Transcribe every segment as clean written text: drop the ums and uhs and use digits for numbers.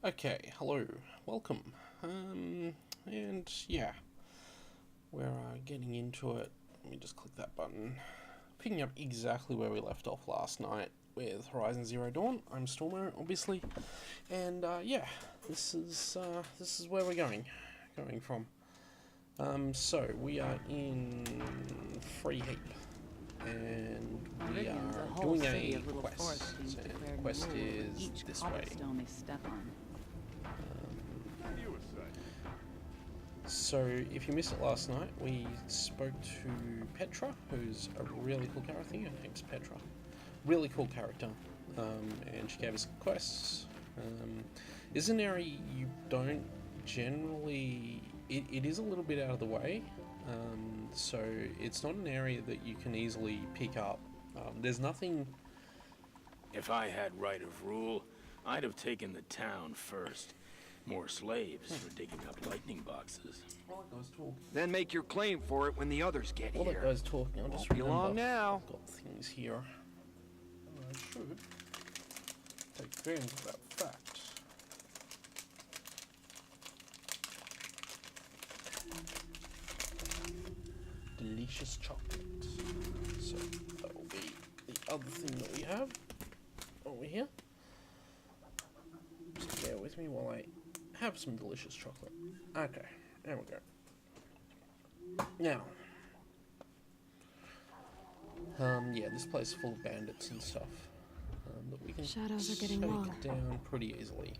Okay, hello, welcome. And yeah, we're getting into it. Let me just click that button. Picking up exactly where we left off last night with Horizon Zero Dawn. I'm Stormo, obviously, and yeah, this is where we're going from. So we are in Free Heap, and we Riggins, are a whole doing city a of little quest, forest fiends and declared the quest war over is each this way. cobblestone they step on. So, if you missed it last night, we spoke to Petra, who's a really cool character. I think her name's Petra. Really cool character. And she gave us quests. It's an area you don't generally. It is a little bit out of the way. So, it's not an area that you can easily pick up. There's nothing. If I had right of rule, I'd have taken the town first. More slaves for digging up lightning boxes. While that guy's talking. Then make your claim for it when the others get While that here. guy's talking, I'll just Won't be remember. long now. I've got things here. I should take advantage of that fact. Delicious chocolate. So that will be the other thing that we have over here. Just bear with me while I have some delicious chocolate. Okay, there we go. Now, yeah, this place is full of bandits and stuff that we can Shadows are getting take long. down pretty easily.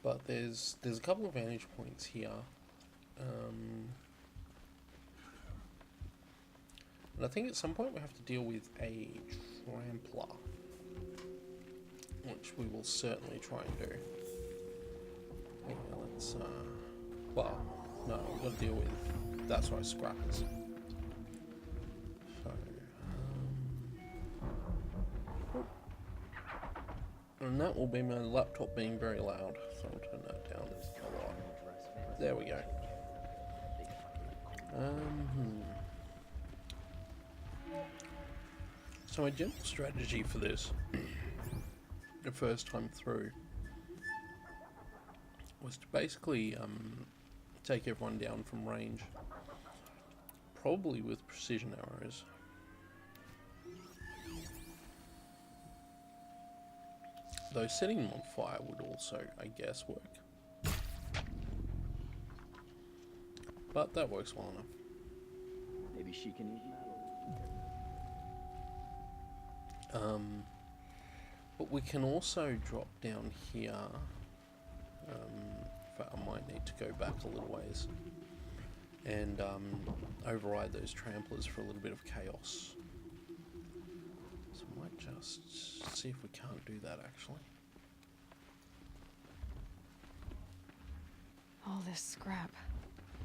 But there's a couple of vantage points here. And I think at some point we have to deal with a trampler, which we will certainly try and do. Yeah, let's, well, no, we've got to deal with, that's right, scrappers. So, and that will be my laptop being very loud, so I'll turn that down a lot. There we go. So my general strategy for this, the first time through, was to basically take everyone down from range, probably with precision arrows. Though setting them on fire would also, I guess, work. But that works well enough. Maybe she can eat metal. But we can also drop down here. I might need to go back a little ways and override those tramplers for a little bit of chaos. So I might just see if we can't do that actually. All this scrap,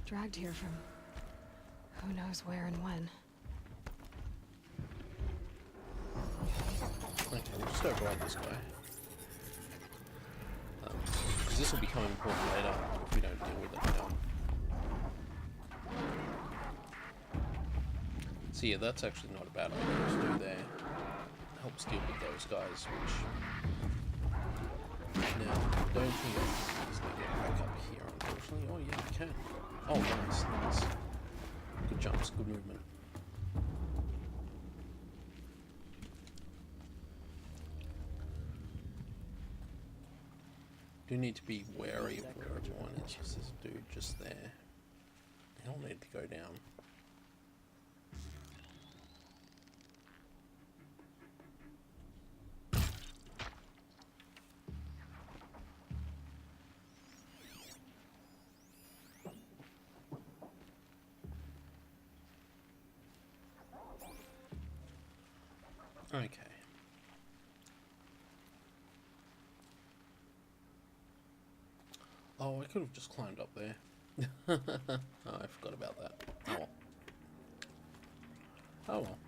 dragged here from who knows where and when. Okay, we'll just override this guy. Because this will become important later if we don't deal with it now. So yeah, that's actually not a bad idea to do there. Helps deal with those guys, which... Now, I don't think I can easily get back up here, unfortunately. Oh yeah, I can. Oh, nice, nice. Good jumps, good movement. Do need to be wary of where everyone is. There's this dude just there. He'll need to go down. Okay. Oh, I could have just climbed up there. Oh, I forgot about that. Oh well. Oh well.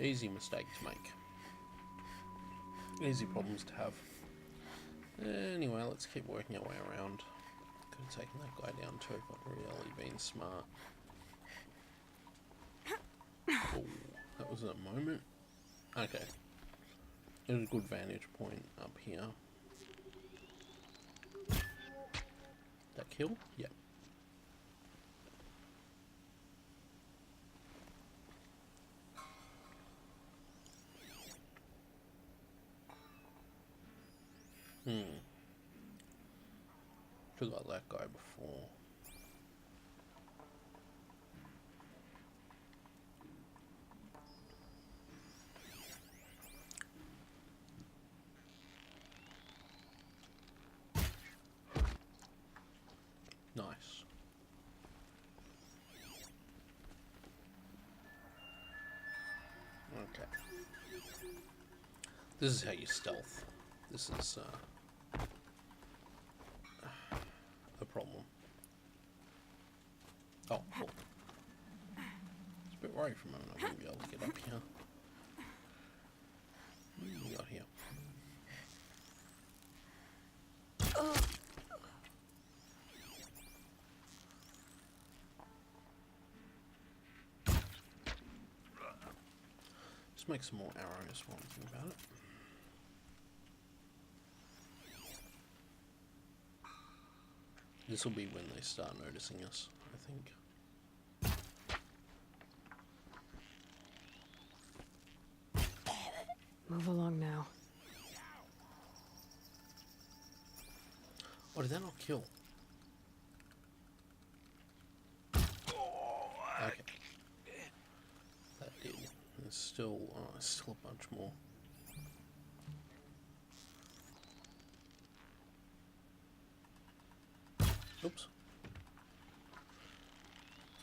Easy mistake to make. Easy problems to have. Anyway, let's keep working our way around. Could have taken that guy down too if I'd really been smart. Oh, That was a moment. Okay. There's a good vantage point up here. That kill? Yep. Forgot that guy before. Nice. Okay. This is how you stealth. This is a problem. Oh, cool. I was a bit worried for a moment I wouldn't be able to get up here. What do we got here? Just make some more arrows while I'm thinking about it. This will be when they start noticing us, I think. Move along now. Oh, did that not kill? Okay. That did. There's still a bunch more. Oops.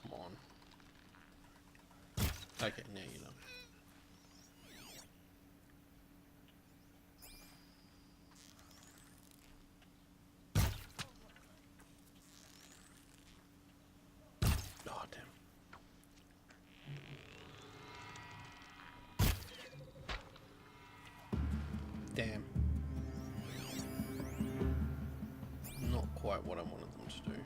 Come on. Okay, now you know. Oh, damn. Damn. Not quite what I wanted them to do.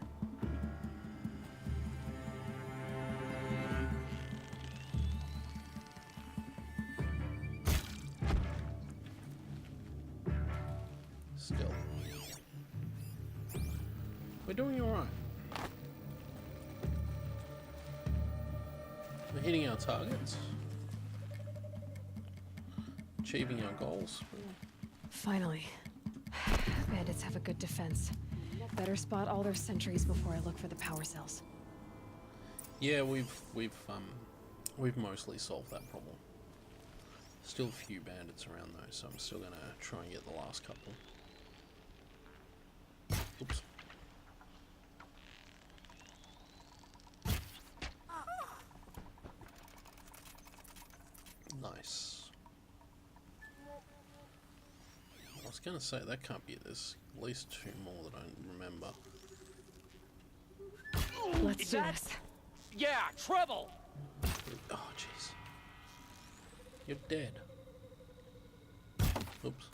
Still. We're doing alright. We're hitting our targets. Achieving our goals. Finally. Bandits have a good defense. Better spot all their sentries before I look for the power cells. Yeah, we've mostly solved that problem. Still a few bandits around though, so I'm still gonna try and get the last couple. Oops. Nice. I was gonna say that can't be. There's at least two more that I remember. Let's do this. Yeah, trouble! Oh jeez. You're dead. Oops.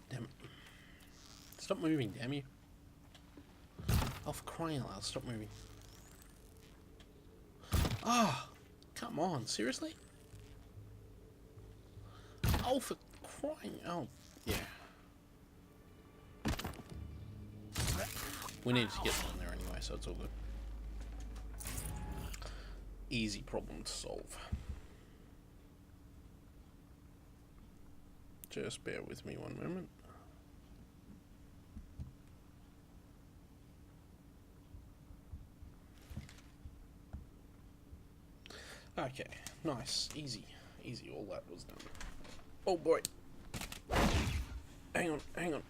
Damn it. Stop moving, damn you. Oh, for crying out loud, stop moving. Ah! Oh, come on, seriously? Oh, for crying out. Yeah. We needed to get one there anyway, so it's all good. Easy problem to solve. Just bear with me one moment. Okay, nice, easy, all that was done. Oh boy. Hang on.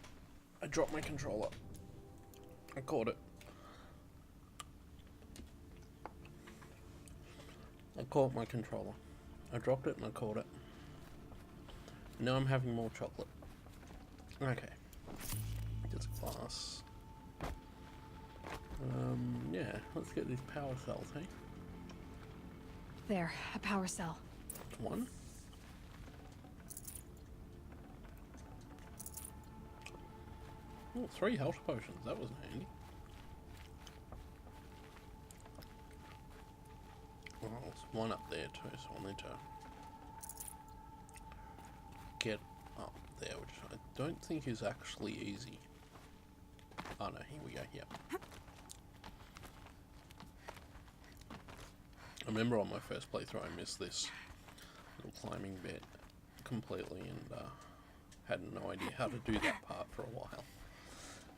I dropped my controller. I caught it. I caught my controller. I dropped it and I caught it. Now I'm having more chocolate. Okay. There's a glass. Yeah, let's get these power cells, hey? There, a power cell. One. Oh, 3 health potions. That was handy. there's one up there too, so I'll need to get up there, which I don't think is actually easy. Oh no, here we go, yep. I remember on my first playthrough I missed this little climbing bit completely and had no idea how to do that part for a while.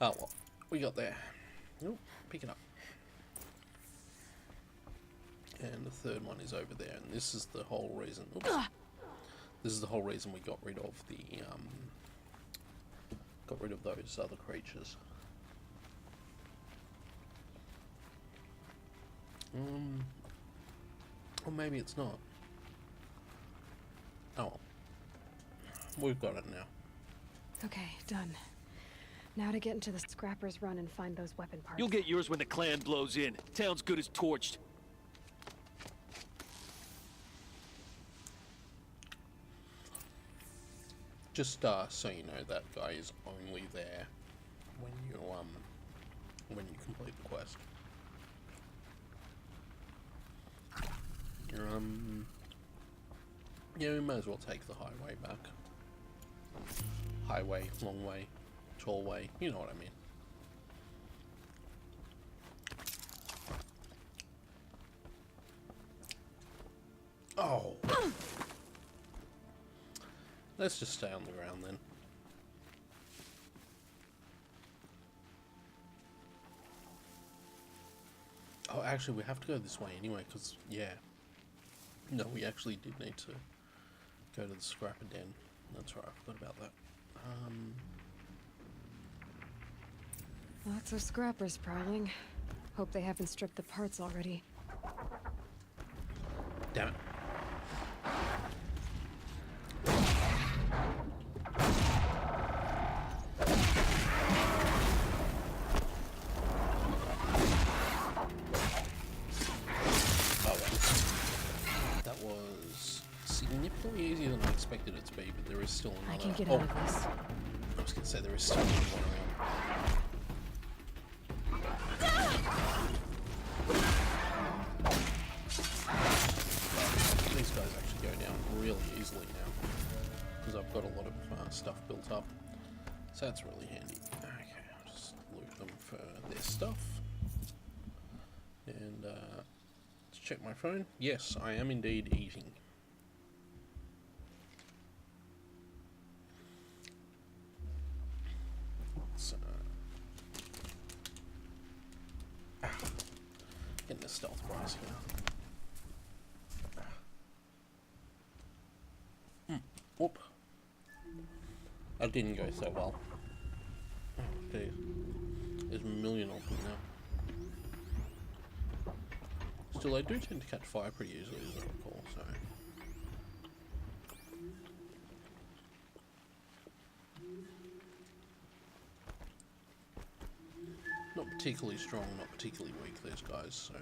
Oh well, we got there. Ooh, pick it up. And the third one is over there, and this is the whole reason. Oops. This is the whole reason we got rid of the those other creatures. Or maybe it's not. Oh well. We've got it now. Okay, done. Now to get into the Scrapper's Run and find those weapon parts. You'll get yours when the clan blows in. Town's good as torched. Just so you know, that guy is only there when you complete the quest. Yeah, we might as well take the highway back. Highway, long way, tall way, you know what I mean. Oh! Let's just stay on the ground then. Oh, actually, we have to go this way anyway, because, yeah. No, we actually did need to go to the scrapper den. That's right, I forgot about that. Lots of scrappers prowling. Hope they haven't stripped the parts already. Damn it. That was significantly easier than I expected it to be, but there is still another... I can get out of this. I was going to say there is still another one around. These guys actually go down really easily now, because I've got a lot of stuff built up. So that's really handy. Okay, I'll just loot them for their stuff. And let's check my phone. Yes, I am indeed eating. So, getting the stealth price here. Whoop. That didn't go so well. Oh dear. There's a million of them now. Still, they do tend to catch fire pretty easily, as I recall, so... Not particularly strong, not particularly weak, these guys, so...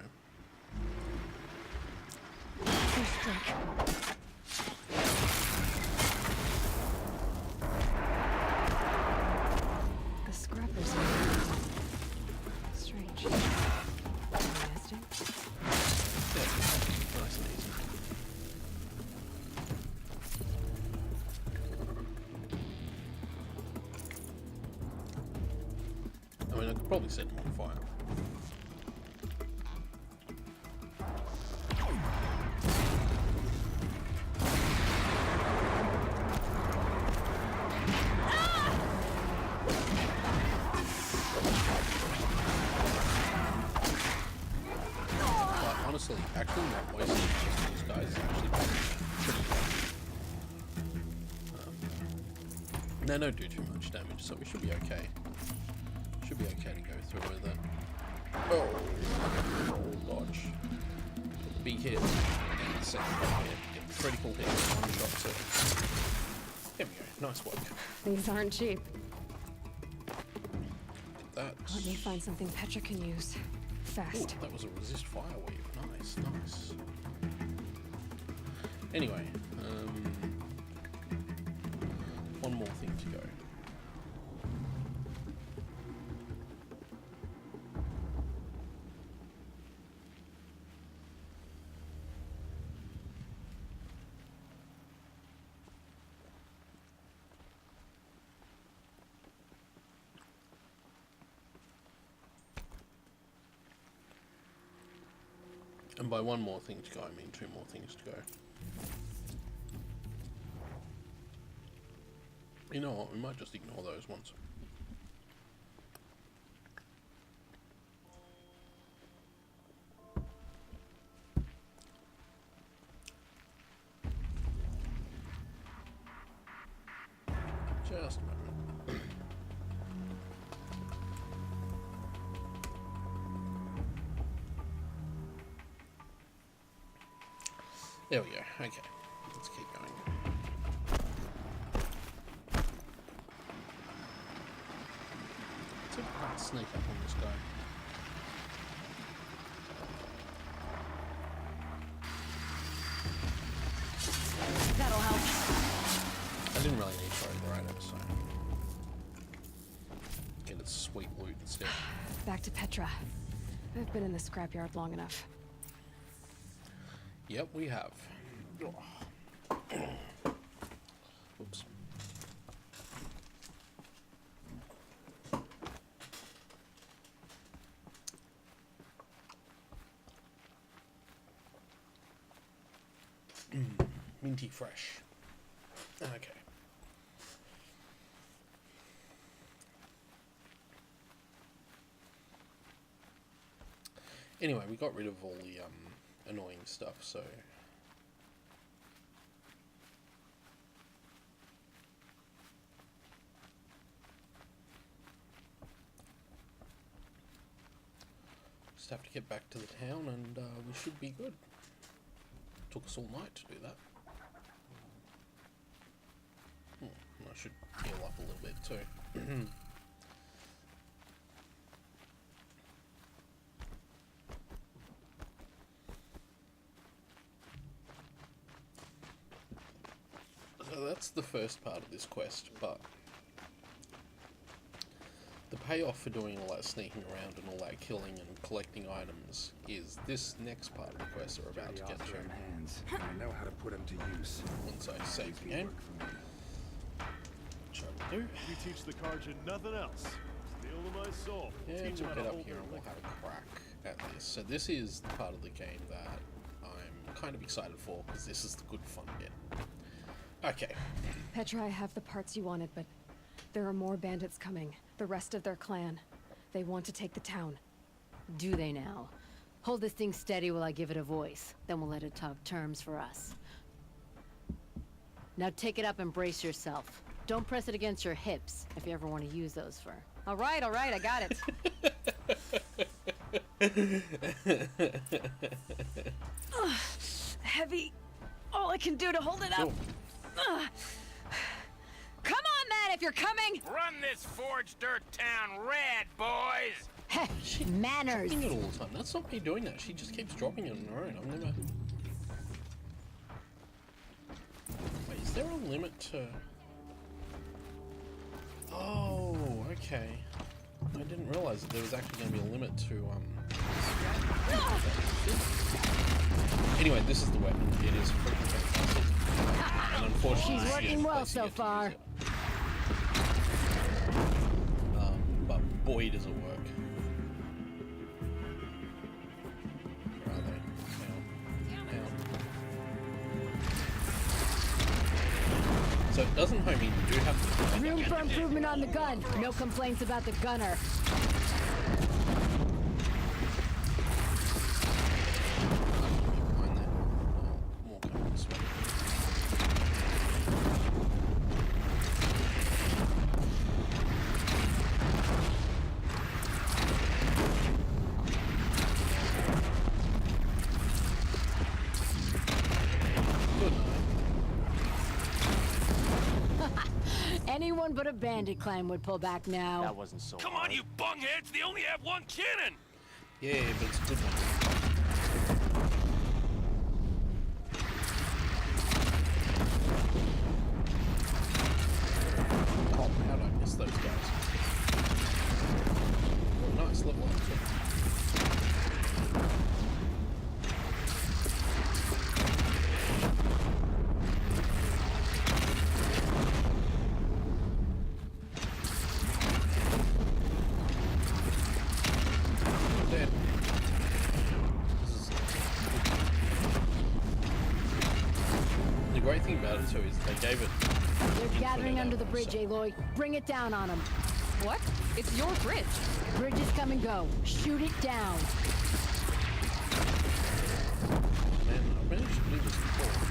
The scrappers are strange. Nasty. Yeah, nice and easy. I mean, I could probably set them on fire. But honestly, actually not wasting these guys is actually pretty good. They don't do too much damage, so we should be okay. Should be okay to go through with it. Oh, dodge. Big hit. And the second hit. Get critical hit. One shot it. There we go. Nice work. These aren't cheap. That. Let me find something Petra can use. Fast. Ooh, that was a resist fire weave. Nice, nice. Anyway, one more thing to go. And by one more thing to go, I mean 2 more things to go. You know what, we might just ignore those ones. Just a moment. There we go. Okay, let's keep going. Let's see if I can sneak up on this guy. That'll help. I didn't really need to throw the right so get its sweet loot instead. Back to Petra. I've been in the scrapyard long enough. Yep, we have. Oops. Minty fresh. Okay. Anyway, we got rid of all the annoying stuff, so just have to get back to the town and we should be good. Took us all night to do that. I should heal up a little bit too. So that's the first part of this quest, but the payoff for doing all that sneaking around and all that killing and collecting items is this next part of the quest we're about to get to. Hands. I know how to put them to use. Once I save the game, which I will do. You teach the Karjan nothing else. Steal my soul. And Teach we'll him how get to up hold here their and we'll liquor. have a crack at this. So this is the part of the game that I'm kind of excited for, because this is the good fun bit. Okay. Petra, I have the parts you wanted, but there are more bandits coming. The rest of their clan. They want to take the town. Do they now? Hold this thing steady while I give it a voice. Then we'll let it talk terms for us. Now take it up and brace yourself. Don't press it against your hips if you ever want to use those for... all right, I got it. Heavy. All I can do to hold it up. Come on, man, if you're coming! Run this forged dirt town red, boys! Heh, manners! Dropping it all the time. That's not me doing that. She just keeps dropping it on her own. I've never... Wait, is there a limit to... Oh, okay. I didn't realize that there was actually going to be a limit to, Anyway, this is the weapon. It is freaking fantastic. And unfortunately, She's working well place to so get to far. use it. But boy, does it work. Where are they? Down. So it doesn't home in. You do have to... Room for improvement on the gun. No complaints about the gunner. Behind that. Oh, more coming this way. Good night. Anyone but a bandit clan would pull back now. That wasn't so Come hard. on, you bungheads! They only have one cannon! Yeah, but it's a good one. Oh, how did I miss those guys? Oh, nice, level up too. Dead. great thing about it too is they gave it. They're gathering under the bridge, so- Aloy. Bring it down on them. What? It's your bridge. Bridges come and go. Shoot it down. Man, I managed to do this before.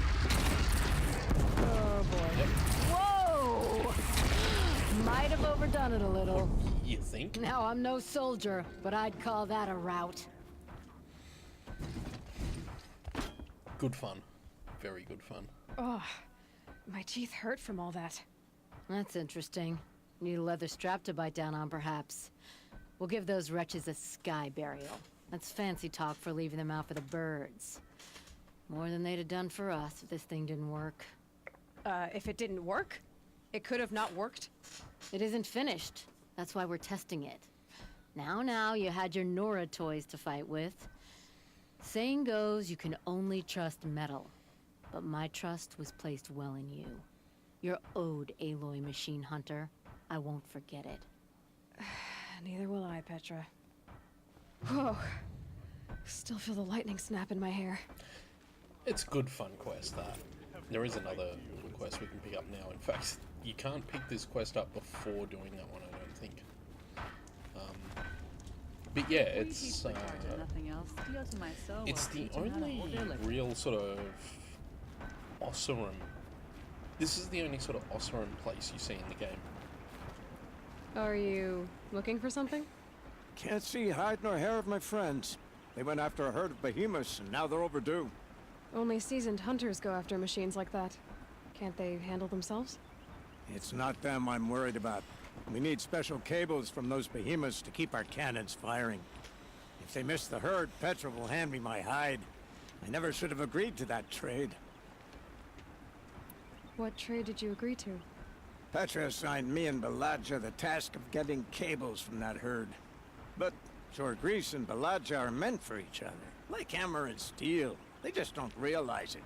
Oh boy. Yep. Whoa! Might have overdone it a little. You think? Now, I'm no soldier, but I'd call that a rout. Good fun. Very good fun. Oh, my teeth hurt from all that. That's interesting. Need a leather strap to bite down on, perhaps. We'll give those wretches a sky burial. That's fancy talk for leaving them out for the birds. More than they'd have done for us if this thing didn't work. If it didn't work, it could have not worked. It isn't finished. That's why we're testing it. Now, you had your Nora toys to fight with. Saying goes, you can only trust metal. But my trust was placed well in you. You're owed, Aloy Machine Hunter. I won't forget it. Neither will I, Petra. Whoa. Still feel the lightning snap in my hair. It's a good fun quest, that. There is another little quest we can pick up now. In fact, you can't pick this quest up before doing that one, I don't think. But yeah, it's the only real sort of Ossurum. This is the only sort of Ossurum place you see in the game. Are you looking for something? Can't see hide nor hair of my friends. They went after a herd of behemoths, and now they're overdue. Only seasoned hunters go after machines like that. Can't they handle themselves? It's not them I'm worried about. We need special cables from those behemoths to keep our cannons firing. If they miss the herd, Petra will hand me my hide. I never should have agreed to that trade. What trade did you agree to? Petra assigned me and Baladja the task of getting cables from that herd. But Jorgrease and Baladja are meant for each other, like hammer and steel. They just don't realize it.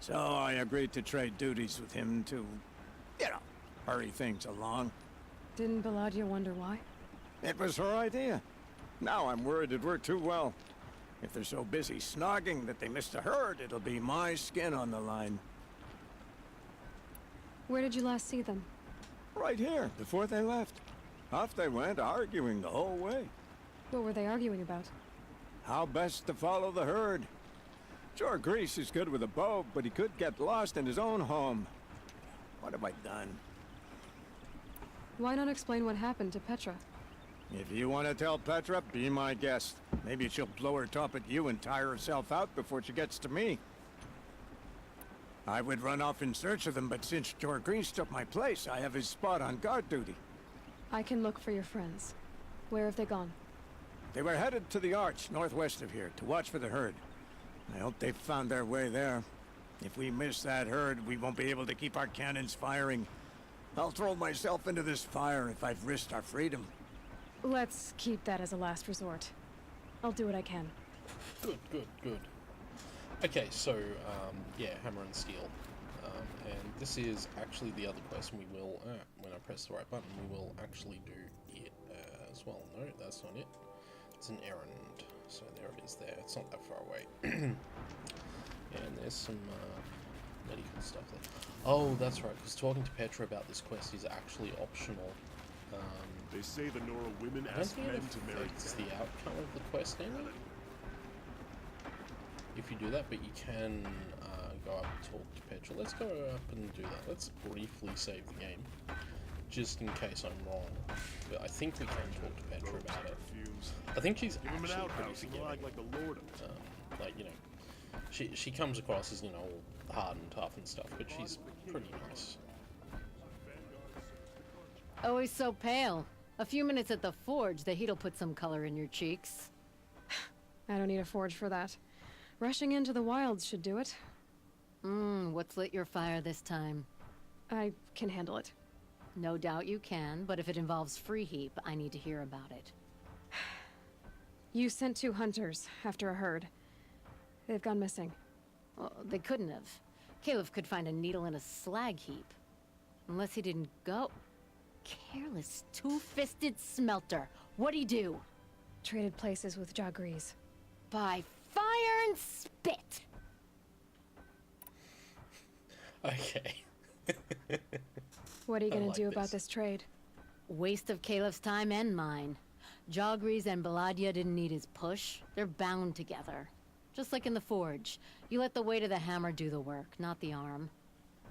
So I agreed to trade duties with him to, hurry things along. Didn't Baladja wonder why? It was her idea. Now I'm worried it worked too well. If they're so busy snogging that they missed a herd, it'll be my skin on the line. Where did you last see them? Right here, before they left. Off they went, arguing the whole way. What were they arguing about? How best to follow the herd. Jorgrease is good with a bow, but he could get lost in his own home. What have I done? Why not explain what happened to Petra? If you want to tell Petra, be my guest. Maybe she'll blow her top at you and tire herself out before she gets to me. I would run off in search of them, but since Jorgrease took my place, I have his spot on guard duty. I can look for your friends. Where have they gone? They were headed to the Arch, northwest of here, to watch for the herd. I hope they found their way there. If we miss that herd, we won't be able to keep our cannons firing. I'll throw myself into this fire if I've risked our freedom. Let's keep that as a last resort. I'll do what I can. Good. Okay, so, yeah, Hammer and Steel. And this is actually the other quest, and we will, when I press the right button, we will actually do it as well. No, that's not it. It's an errand. So there it is there. It's not that far away. And there's some medical stuff there. Oh, that's right, because talking to Petra about this quest is actually optional. They say the Nora women I don't ask think men it to marry affects them. the outcome of the quest any. If you do that, but you can go up and talk to Petra. Let's go up and do that. Let's briefly save the game, just in case I'm wrong. But I think we can talk to Petra about it. I think she's Give him an actually pretty outhouse and forgiving. like the Lord. Like, you know, she comes across as, you know, all hard and tough and stuff, but she's pretty nice. Always so pale. A few minutes at the forge, the heat'll put some color in your cheeks. I don't need a forge for that. Rushing into the wilds should do it. What's lit your fire this time? I can handle it. No doubt you can, but if it involves free heap, I need to hear about it. You sent 2 hunters after a herd. They've gone missing. Well, they couldn't have. Caleb could find a needle in a slag heap. Unless he didn't go. Careless, two-fisted smelter. What'd he do? Traded places with Jorgrease. By fire and spit! Okay. What are you I gonna like do about this. this trade? Waste of Caleb's time and mine. Jogris and Baladia didn't need his push. They're bound together. Just like in the Forge. You let the weight of the hammer do the work, not the arm.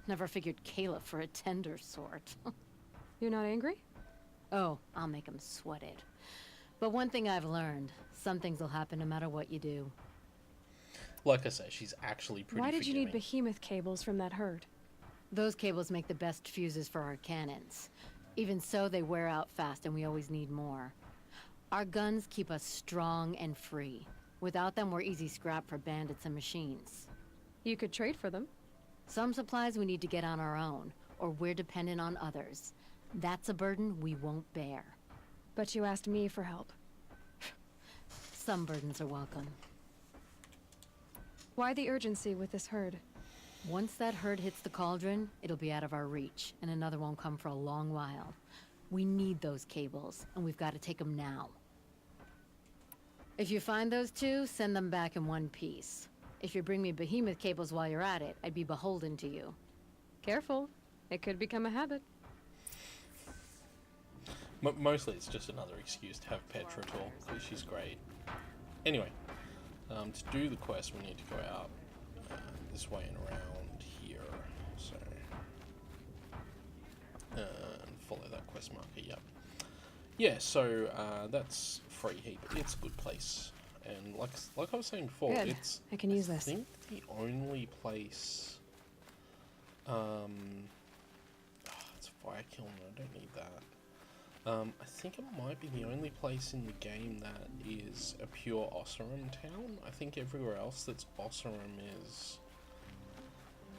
Never figured Caleb for a tender sort. You're not angry? Oh, I'll make him sweat it. But one thing I've learned, some things will happen no matter what you do. Like I say, she's actually pretty Why did you need forgiving. behemoth cables from that herd? Those cables make the best fuses for our cannons. Even so, they wear out fast and we always need more. Our guns keep us strong and free. Without them, we're easy scrap for bandits and machines. You could trade for them. Some supplies we need to get on our own, or we're dependent on others. That's a burden we won't bear. But you asked me for help. Some burdens are welcome. Why the urgency with this herd? Once that herd hits the cauldron, it'll be out of our reach, and another won't come for a long while. We need those cables, and we've got to take them now. If you find those two, send them back in one piece. If you bring me behemoth cables while you're at it, I'd be beholden to you. Careful. It could become a habit. Mostly it's just another excuse to have Petra talk, because she's great. Anyway, to do the quest we need to go out this way and around here, so... and follow that quest marker, yep. Yeah, so that's Free Heap. It's a good place. And like I was saying before, Good. it's... I can use I this. think the only place... it's Fire Kiln, I don't need that. I think it might be the only place in the game that is a pure Osseram town. I think everywhere else that's Osseram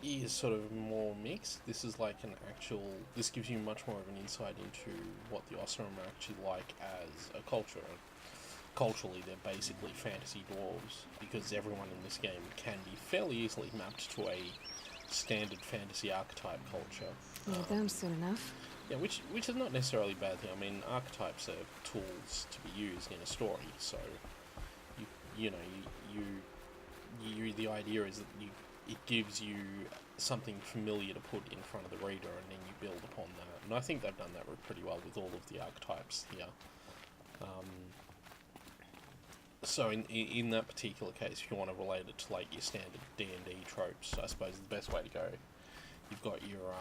is sort of more mixed. This is like an actual... This gives you much more of an insight into what the Osseram are actually like as a culture. Culturally, they're basically fantasy dwarves, because everyone in this game can be fairly easily mapped to a standard fantasy archetype culture. Need them soon enough. Yeah, which is not necessarily a bad thing. I mean, archetypes are tools to be used in a story, so the idea is that it gives you something familiar to put in front of the reader, and then you build upon that. And I think they've done that pretty well with all of the archetypes here. So in that particular case, if you want to relate it to like your standard D&D tropes, I suppose the best way to go. You've got your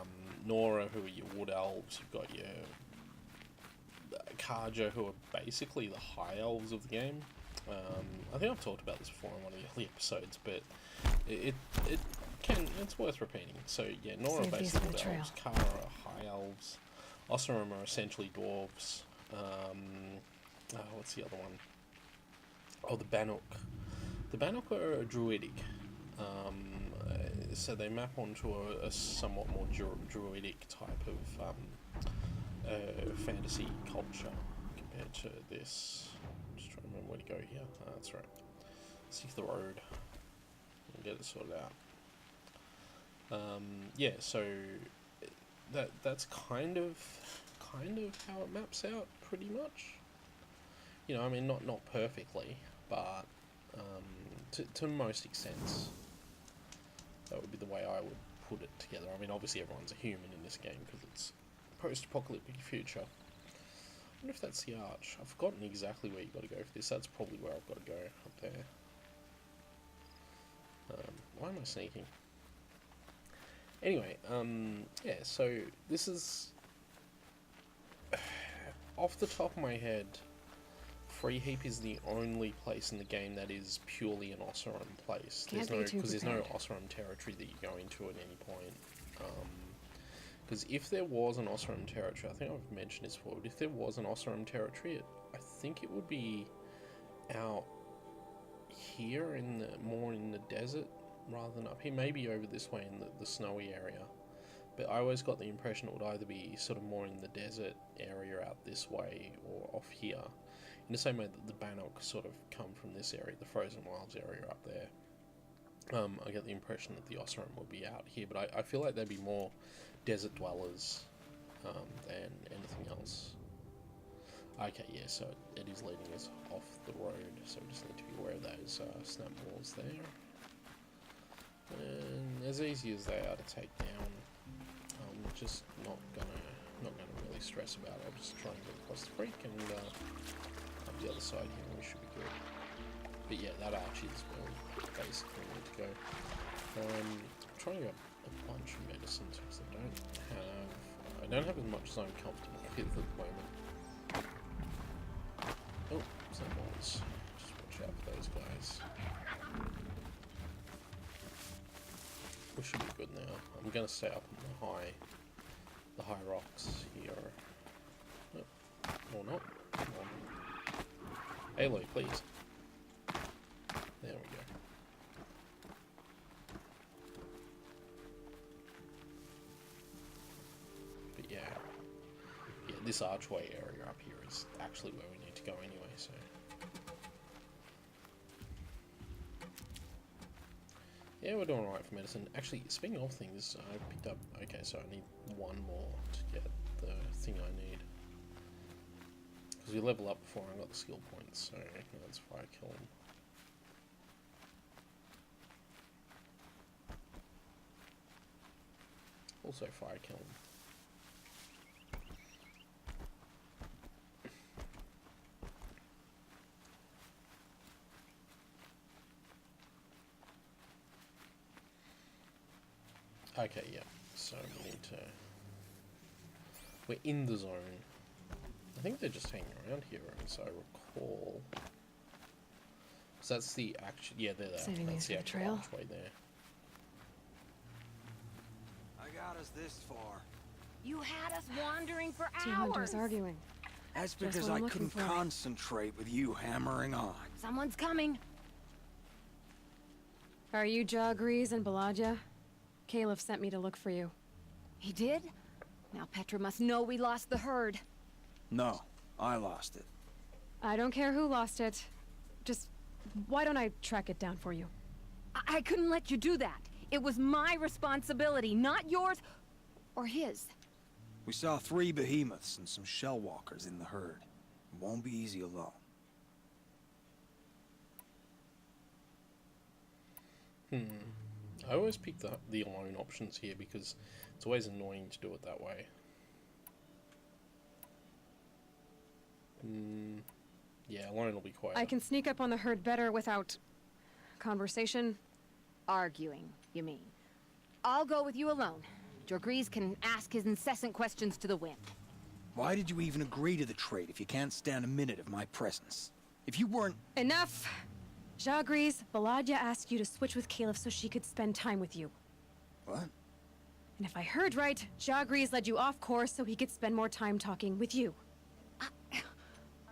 Nora, who are your wood elves. You've got your Karja, who are basically the high elves of the game. I think I've talked about this before in one of the early episodes, but it's worth repeating. So yeah, Nora are Save these basically for the wood elves. Kara are high elves. Osseram are essentially dwarves. What's the other one? Oh, the Bannock. The Bannock are druidic. So they map onto a somewhat more druidic type of fantasy culture compared to this. Just trying to remember where to go here. That's right. See the road and get it sorted out. Yeah, so that's kind of how it maps out pretty much. You know, I mean, not perfectly, but to most extents. That would be the way I would put it together. I mean, obviously everyone's a human in this game because it's post-apocalyptic future. I wonder if that's the arch. I've forgotten exactly where you got to go for this. That's probably where I've got to go, up there. Why am I sneaking? Anyway, yeah, so this is... Off the top of my head, Free Heap is the only place in the game that is purely an Osseram place. There's no Osseram territory that you go into at any point. Because if there was an Osseram territory, I think I've mentioned this before, but if there was an Osseram territory, I think it would be out here, more in the desert, rather than up here. Maybe over this way in the snowy area. But I always got the impression it would either be sort of more in the desert area out this way, or off here. In the same way that the Bannock sort of come from this area, the Frozen Wilds area up there. I get the impression that the Osseram will be out here, but I feel like they'd be more desert dwellers than anything else. Okay, yeah, so it is leading us off the road, so we just need to be aware of those snap walls there. And as easy as they are to take down, I'm just not gonna really stress about it. I'll just try and get across the creek and up the other side here, and we should be good. But yeah, that arch is where we basically need to go. I'm trying to get a bunch of medicines because I don't have as much as I'm comfortable with at the moment. Oh, some balls. Just watch out for those guys. We should be good now. I'm gonna stay up on the high rocks here. Oh, or not. Come on. Halo, please. There we go. But yeah, this archway area up here is actually where we need to go anyway, so. Yeah, we're doing alright for medicine. Actually, speaking of things, I picked up... Okay, so I need one more to get the thing I need. Because we level up before I got the skill points, so that's why I kill him. Also fire kill him. Okay, yeah, so we need to... We're in the zone. I think they're just hanging around here, as I recall. So that's the actual... Yeah, they're there. Saving That's me the for the actual trail. archway there. I got us this far. You had us wandering for Two hours. hunters arguing. That's Just because what I'm I looking couldn't for. concentrate with you hammering on. Someone's coming. Are you Jagrees and Balaja? Caliph sent me to look for you. He did? Now Petra must know we lost the herd. No, I lost it. I don't care who lost it. Just, why don't I track it down for you? I couldn't let you do that. It was my responsibility, not yours or his. We saw 3 behemoths and some shell walkers in the herd. It won't be easy alone. I always pick the alone options here because it's always annoying to do it that way. Yeah, alone will be quiet. I can sneak up on the herd better without... conversation. Arguing, you mean? I'll go with you alone. Jagrees can ask his incessant questions to the wind. Why did you even agree to the trade if you can't stand a minute of my presence? If you weren't... Enough! Jagrees, Balaja asked you to switch with Caliph so she could spend time with you. What? And if I heard right, Jagrees led you off course so he could spend more time talking with you.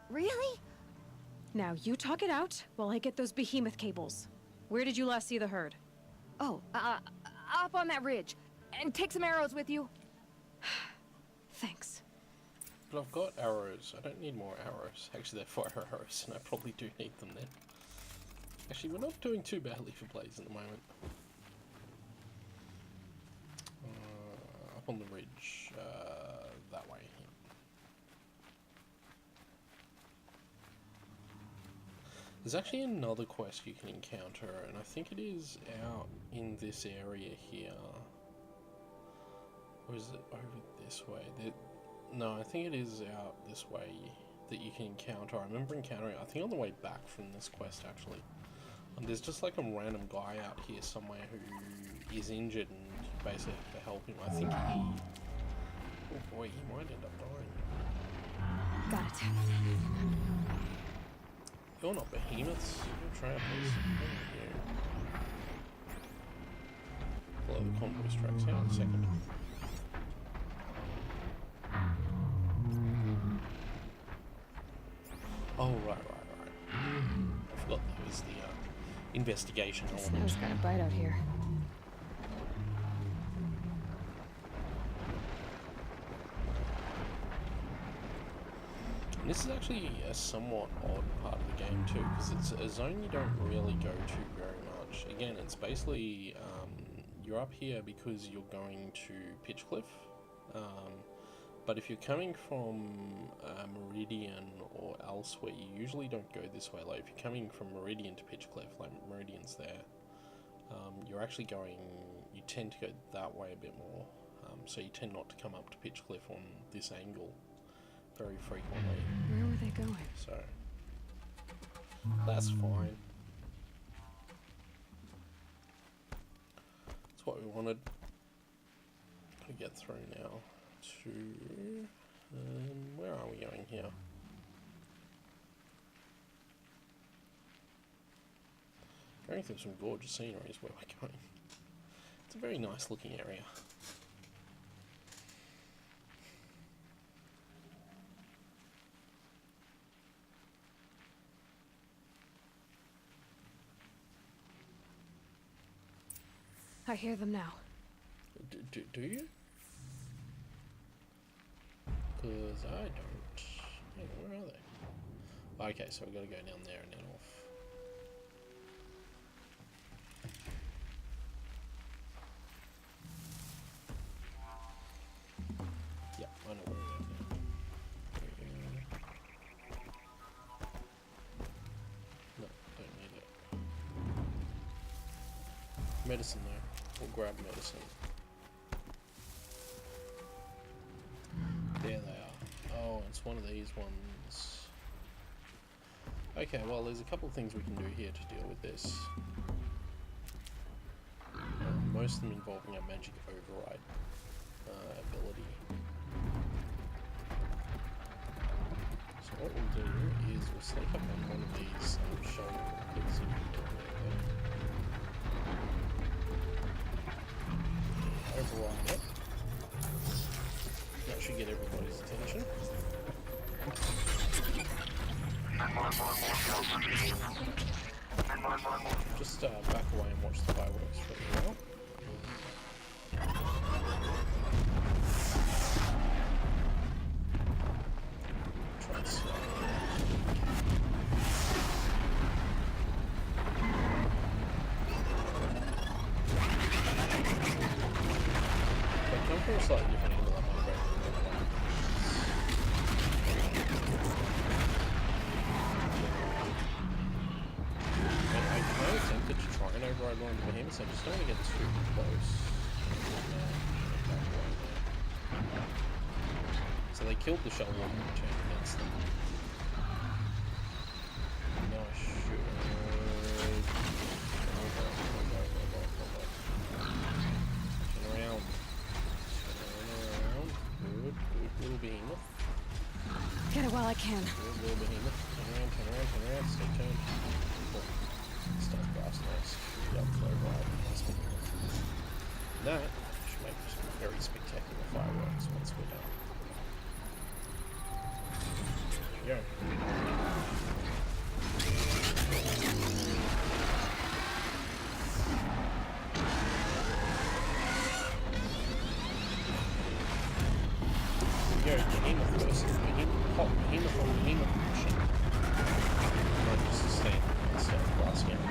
Really? Now you talk it out while I get those behemoth cables. Where did you last see the herd? Oh, up on that ridge. And take some arrows with you. Thanks. But I've got arrows. I don't need more arrows. Actually, they're fire arrows, and I probably do need them then. Actually, we're not doing too badly for plays at the moment. Up on the ridge, that way. Yeah. There's actually another quest you can encounter, and I think it is out in this area here. Or is it over this way? No, I think it is out this way that you can encounter. I remember encountering it, I think on the way back from this quest actually. And there's just like a random guy out here somewhere who is injured and you basically have to help him. I think he... Oh boy, he might end up dying. Got it. You're not behemoths, you're trappers. Follow the convoy's tracks. Hang on a second. Oh, right. I forgot that was the investigation The element. snow's got a bite out here. And this is actually a somewhat odd part of the game too, because it's a zone you don't really go to very much. Again, it's basically, you're up here because you're going to Pitchcliff. But if you're coming from Meridian or elsewhere, you usually don't go this way. Like if you're coming from Meridian to Pitchcliff, like Meridian's there, you're actually going, you tend to go that way a bit more. So you tend not to come up to Pitch Cliff on this angle very frequently. Where were they going? So that's fine. That's what we wanted. We get through now to where are we going here? Going through some gorgeous scenery is where we're going. It's a very nice looking area. I hear them now. Do you? Because I don't. Hang on, where are they? Okay, so we've got to go down there and then off. Yep, I know where we're going now. There we go. No, don't need it. Medicine though. We'll grab medicine. There they are. Oh, it's one of these ones. Okay, well, there's a couple of things we can do here to deal with this. Most of them involving our magic override ability. So what we'll do is we'll sneak up on one of these shoulder walkers and override it. That should get everybody's attention. Just back away and watch the fireworks for a while. Try and slow it. If I come from a slightly different angle, I might break the middle one. I'm kind of tempted to try and override one of the behemoths, I just don't want to get too close. So they killed the shell walker and turned against them. Now I should... Turn around. Good little behemoth. Get it while I can. Good little behemoth. Turn around, stay tuned. Cool. Stuff grass, nice. Yep, override, nice behemoth. That should make some very spectacular fireworks once we're done. There we go. Behemoth versus behemoth on behemoth machine. Not just a stand glass game.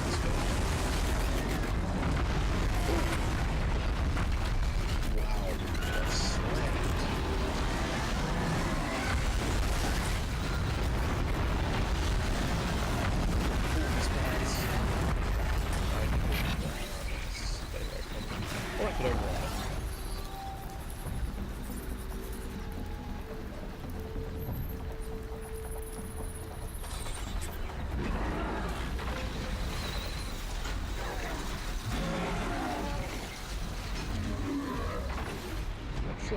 Let's go. Ooh. Wow, that's slammed. Ooh, this guy's... I can put it down. Stay away from it. Or I could override it.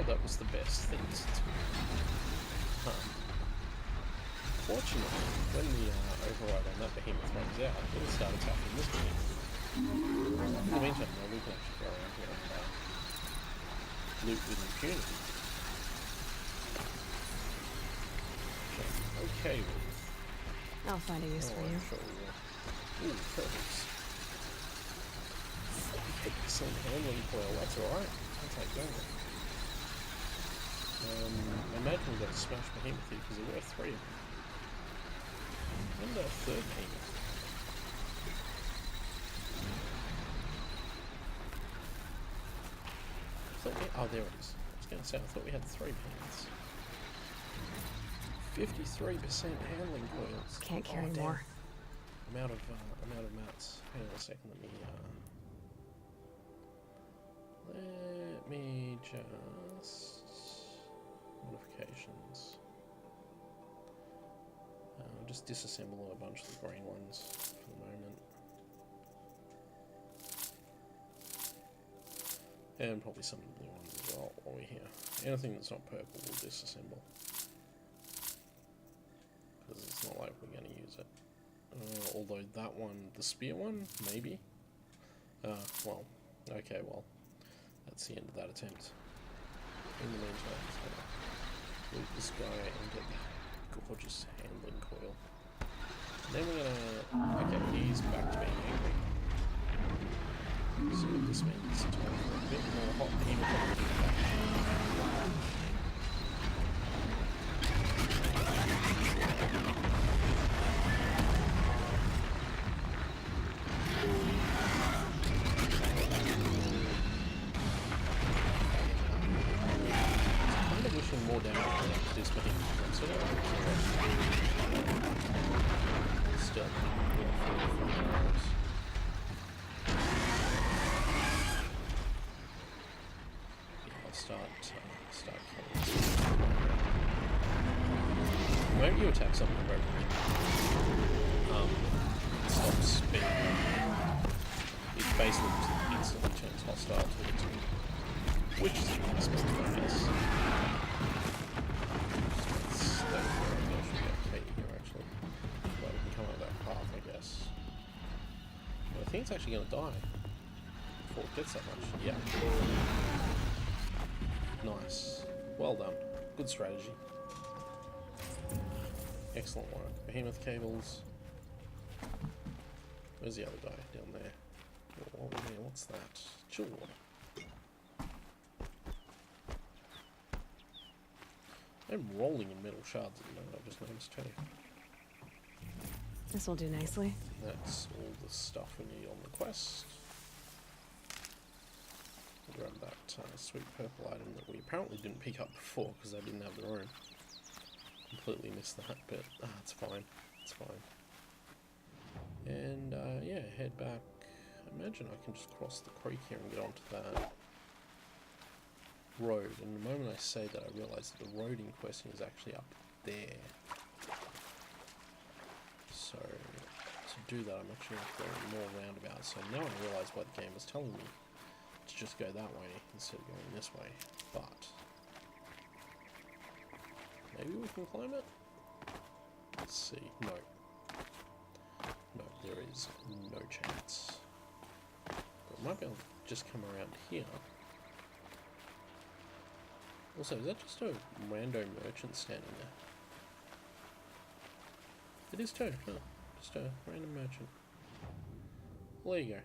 That was the best thing to do. Fortunately, when the override on that behemoth runs out, it'll start attacking this behemoth. In the meantime, though, we can actually go around here and loot with impunity. Okay, I'll find a use for you. Sure we will. Ooh, turtles. 8% handling coil, that's alright. I'll take that. I imagine we've got to smash behemoth here because there were 3 of them. And a third behemoth. Oh, there it is. I was going to say, I thought we had 3 behemoths. 53% handling coils. Can't carry more. I'm out of mats. Hang on a second, let me modifications. Just disassemble a bunch of the green ones for the moment. And probably some of the blue ones as well while we're here. Anything that's not purple we'll disassemble. Because it's not like we're going to use it. Although that one, the spear one, maybe? Well, okay, well, that's the end of that attempt. In the meantime, I'm just going to loot this guy and get the gorgeous handling coil. And then we're going to... Okay, he's back to being angry. See what this means. It's time for a bit more hot hematology. Kind of wishing more damage to this being considered. Still, start killing. Whenever you attack something regularly, it stops being. It basically instantly turns hostile to it, which is unexpected, I guess. Let's stay here. I guess we get Katie here actually. But we can come out that path, I guess. But I think it's actually going to die before it gets that much. Yeah. Nice. Well done. Good strategy. Excellent work. Behemoth cables. Where's the other guy? Down there. Oh, man, what's that? Chill water. I'm rolling in metal shards at the moment, I've just noticed too. This will do nicely. That's all the stuff we need on the quest. Grab that sweet purple item that we apparently didn't pick up before because they didn't have their own. Completely missed that, but it's fine. It's fine. And yeah, head back. I imagine I can just cross the creek here and get onto that road. And the moment I say that, I realise that the road in question is actually up there. So to do that, I'm actually going to go more roundabout. So now I realise why the game was telling me to just go that way instead of going this way, but maybe we can climb it? Let's see. No, there is no chance. But I might be able to just come around here. Also, is that just a rando merchant standing there? It is too, huh? Just a random merchant. Well, there you go.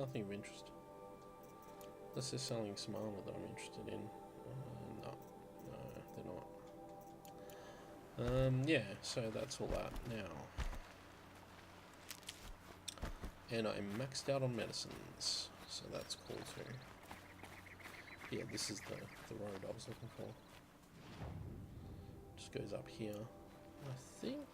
Nothing of interest. Unless they're selling some armor that I'm interested in. No, they're not. Yeah, so that's all that now. And I'm maxed out on medicines, so that's cool too. Yeah, this is the road I was looking for. Just goes up here. I think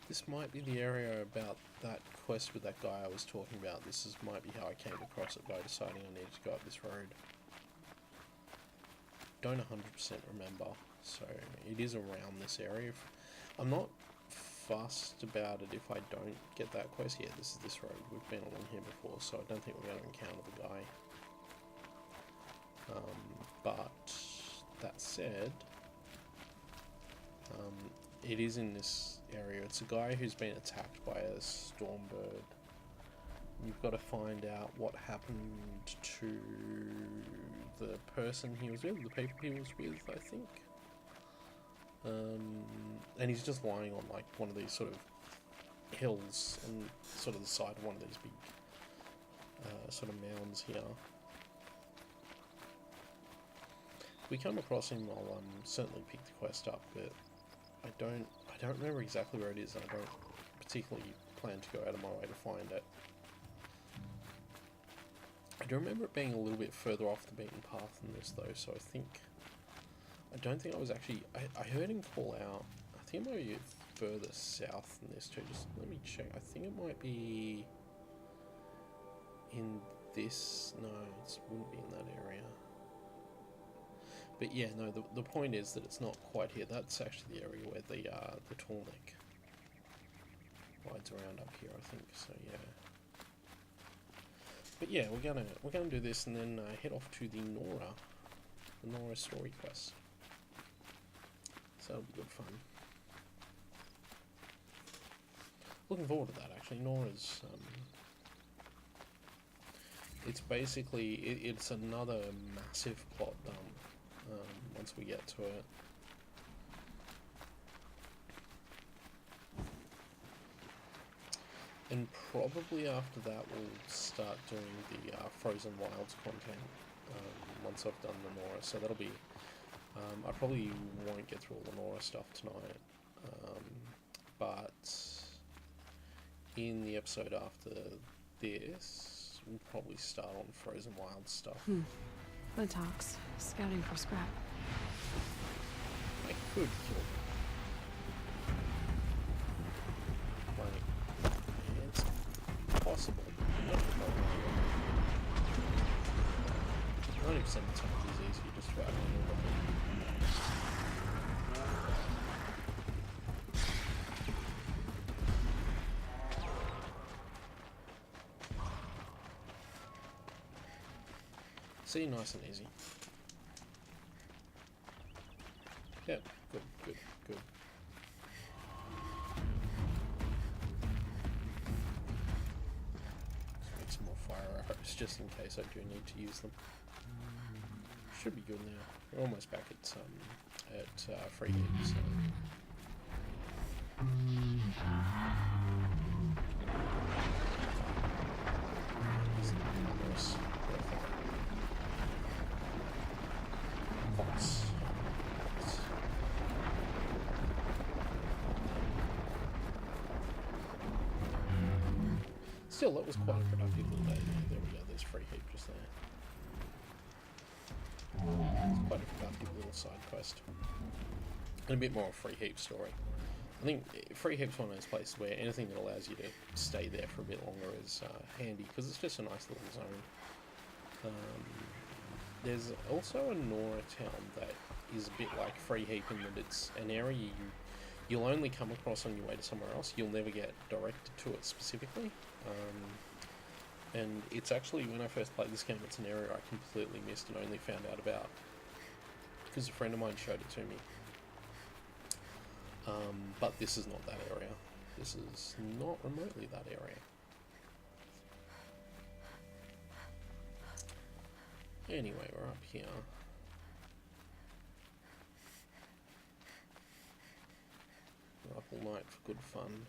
this might be the area about that quest with that guy I was talking about. Might be how I came across it by deciding I needed to go up this road. Don't 100% remember, so it is around this area. I'm not fussed about it if I don't get that quest. Yeah, this is this road. We've been along here before, so I don't think we're going to encounter the guy. But that said, it is in this area. It's a guy who's been attacked by a stormbird. You've got to find out what happened to the person he was with, the people he was with, I think. And he's just lying on like one of these sort of hills on sort of the side of one of these big sort of mounds here. If we come across him, I'll certainly pick the quest up, but I don't remember exactly where it is, and I don't particularly plan to go out of my way to find it. I do remember it being a little bit further off the beaten path than this though, so I don't think I was actually, I heard him call out, I think it might be further south than this too, just let me check. I think it might be in this. No, it wouldn't be in that area. But yeah, no, the point is that it's not quite here. That's actually the area where the tall neck rides around up here, I think. So yeah. But yeah, we're gonna do this and then head off to the Nora story quest. So that'll be good fun. Looking forward to that actually. Nora's it's basically it's another massive plot dump once we get to it. And probably after that we'll start doing the Frozen Wilds content once I've done the Nora. So that'll be... I probably won't get through all the Nora stuff tonight. But in the episode after this, we'll probably start on Frozen Wilds stuff. The talks. Scouting for scrap. I could kill them. Like, it's possible. 90% of the time it's easy, just about see, nice and easy. Yeah, good. Let's make some more fire arrows just in case I do need to use them. Should be good now. We're almost back at free hit, so. Still, that was quite a productive little day. There we go, there's free heap just there. It's quite a productive little side quest. And a bit more of a free heap story. I think free heap's one of those places where anything that allows you to stay there for a bit longer is handy, because it's just a nice little zone. There's also a Nora town that is a bit like free heap in that it's an area you'll only come across on your way to somewhere else. You'll never get directed to it specifically. And it's actually, when I first played this game, it's an area I completely missed and only found out about because a friend of mine showed it to me. But this is not that area. This is not remotely that area. Anyway, we're up here. We're up all night for good fun.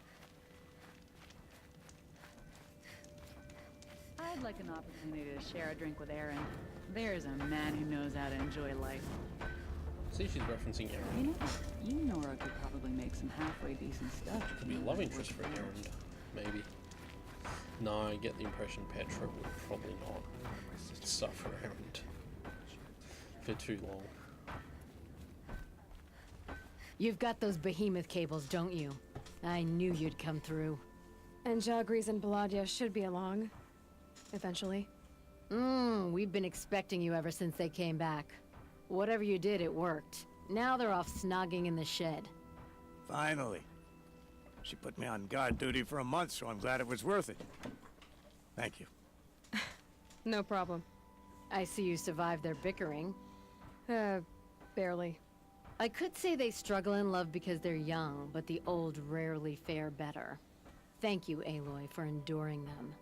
I'd like an opportunity to share a drink with Aaron. There's a man who knows how to enjoy life. See, she's referencing Aaron. You know, Nora could probably make some halfway decent stuff. Could be a love interest for Aaron, maybe. No, I get the impression Petra would probably not suffer around for too long. You've got those behemoth cables, don't you? I knew you'd come through. And Jagris and Baladia should be along. Eventually. We've been expecting you ever since they came back. Whatever you did, it worked. Now they're off snogging in the shed. Finally. She put me on guard duty for a month, so I'm glad it was worth it. Thank you. No problem. I see you survived their bickering. Barely. I could say they struggle in love because they're young, but the old rarely fare better. Thank you, Aloy, for enduring them.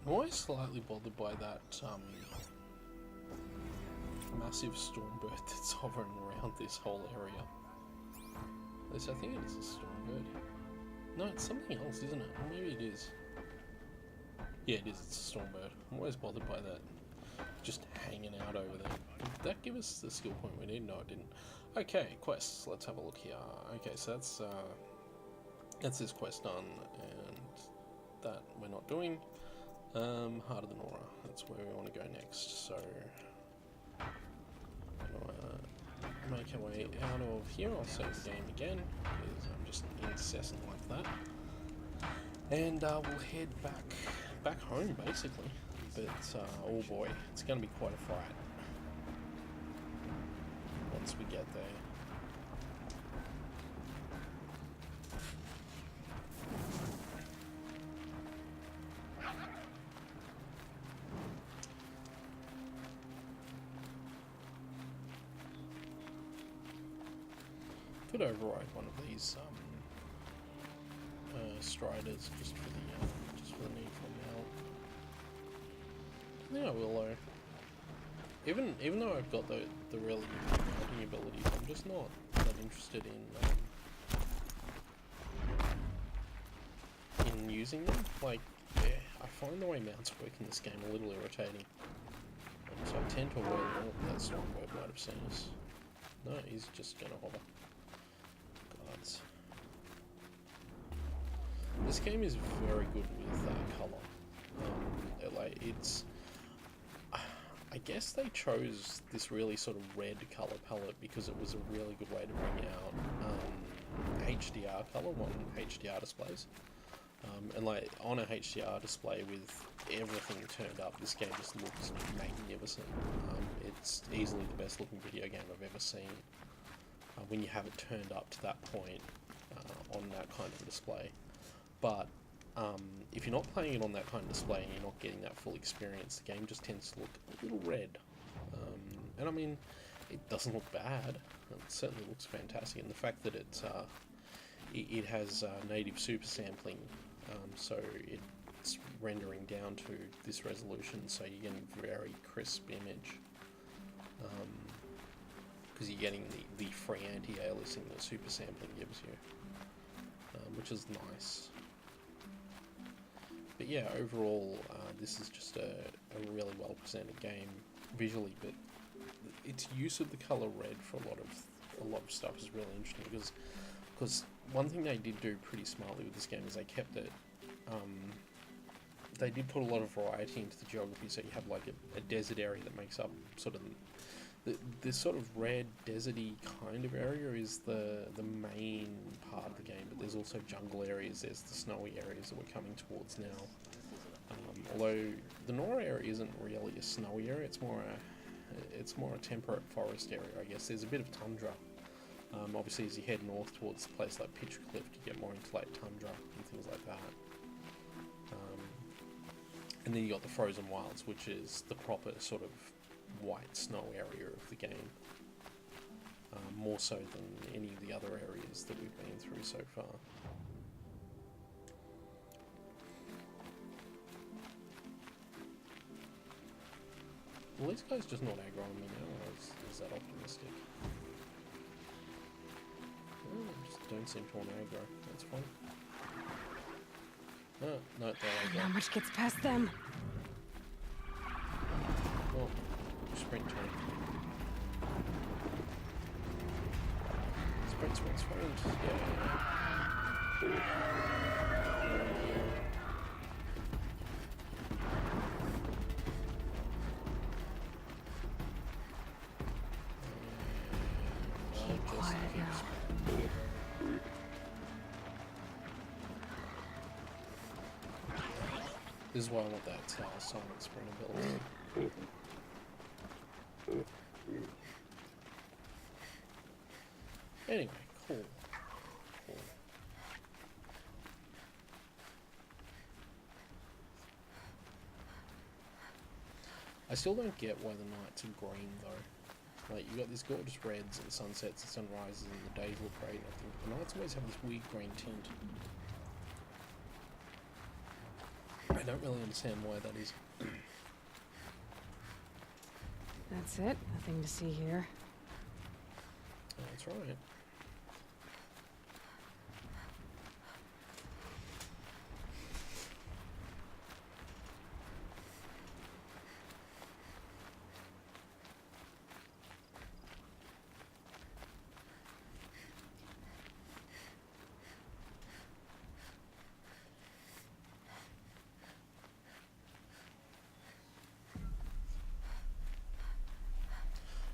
I'm always slightly bothered by that massive storm bird that's hovering around this whole area. At least I think it is a storm bird. No, it's something else, isn't it? Or maybe it is. Yeah, it is. It's a storm bird. I'm always bothered by that. Just hanging out over there. Did that give us the skill point we need? No, it didn't. Okay, quests. Let's have a look here. Okay, so that's this quest done, and that we're not doing. Heart of the Nora. That's where we want to go next. So, make our way out of here. I'll save the game again because I'm just incessant like that. And we'll head back back home, basically. But, oh boy, it's going to be quite a fright once we get there. Could override one of these striders just for the need for melt. I think I will though. Even though I've got the really good mounting abilities, I'm just not that interested in using them. Like, yeah, I find the way mounts work in this game a little irritating. So I tend to avoid them. Oh, that Stormo might have seen us. No, he's just gonna hover. Gods. This game is very good with colour. Like, it's... I guess they chose this really sort of red colour palette because it was a really good way to bring out HDR colour on HDR displays. And like, on a HDR display with everything turned up, this game just looks magnificent. It's easily the best looking video game I've ever seen when you have it turned up to that point on that kind of display. But if you're not playing it on that kind of display and you're not getting that full experience, the game just tends to look a little red. And I mean, it doesn't look bad. It certainly looks fantastic, and the fact that it has native super sampling, so it's rendering down to this resolution, so you're getting very crisp image. Because you're getting the free anti-aliasing that super sampling gives you, which is nice. But yeah, overall, this is just a really well presented game visually, but its use of the color red for a lot of stuff is really interesting, because one thing they did do pretty smartly with this game is they kept it. They did put a lot of variety into the geography, so you have like a desert area that makes up sort of this sort of red deserty kind of area is the main part of the game, but there's also jungle areas, there's the snowy areas that we're coming towards now. Although the Nora area isn't really a snowy area, it's more a temperate forest area, I guess. There's a bit of tundra. Obviously, as you head north towards a place like Pitchcliff, you get more into like tundra and things like that. And then you got the frozen wilds, which is the proper sort of white snow area of the game, more so than any of the other areas that we've been through so far. Well, this guy's just not aggro on me now, or is that optimistic? Oh, I just don't seem to want to aggro. That's fine. Oh, no, they're aggro. Not much gets past them. Oh, sprint time. Sprint, sprint, sprint. Yeah. Keep quiet now. This is why I want that silent sprint ability. Anyway, cool. I still don't get why the nights are green though. Like, you got these gorgeous reds and sunsets and sunrises and the days look great and everything, but the nights always have this weird green tint. I don't really understand why that is. That's it. Nothing to see here. That's right.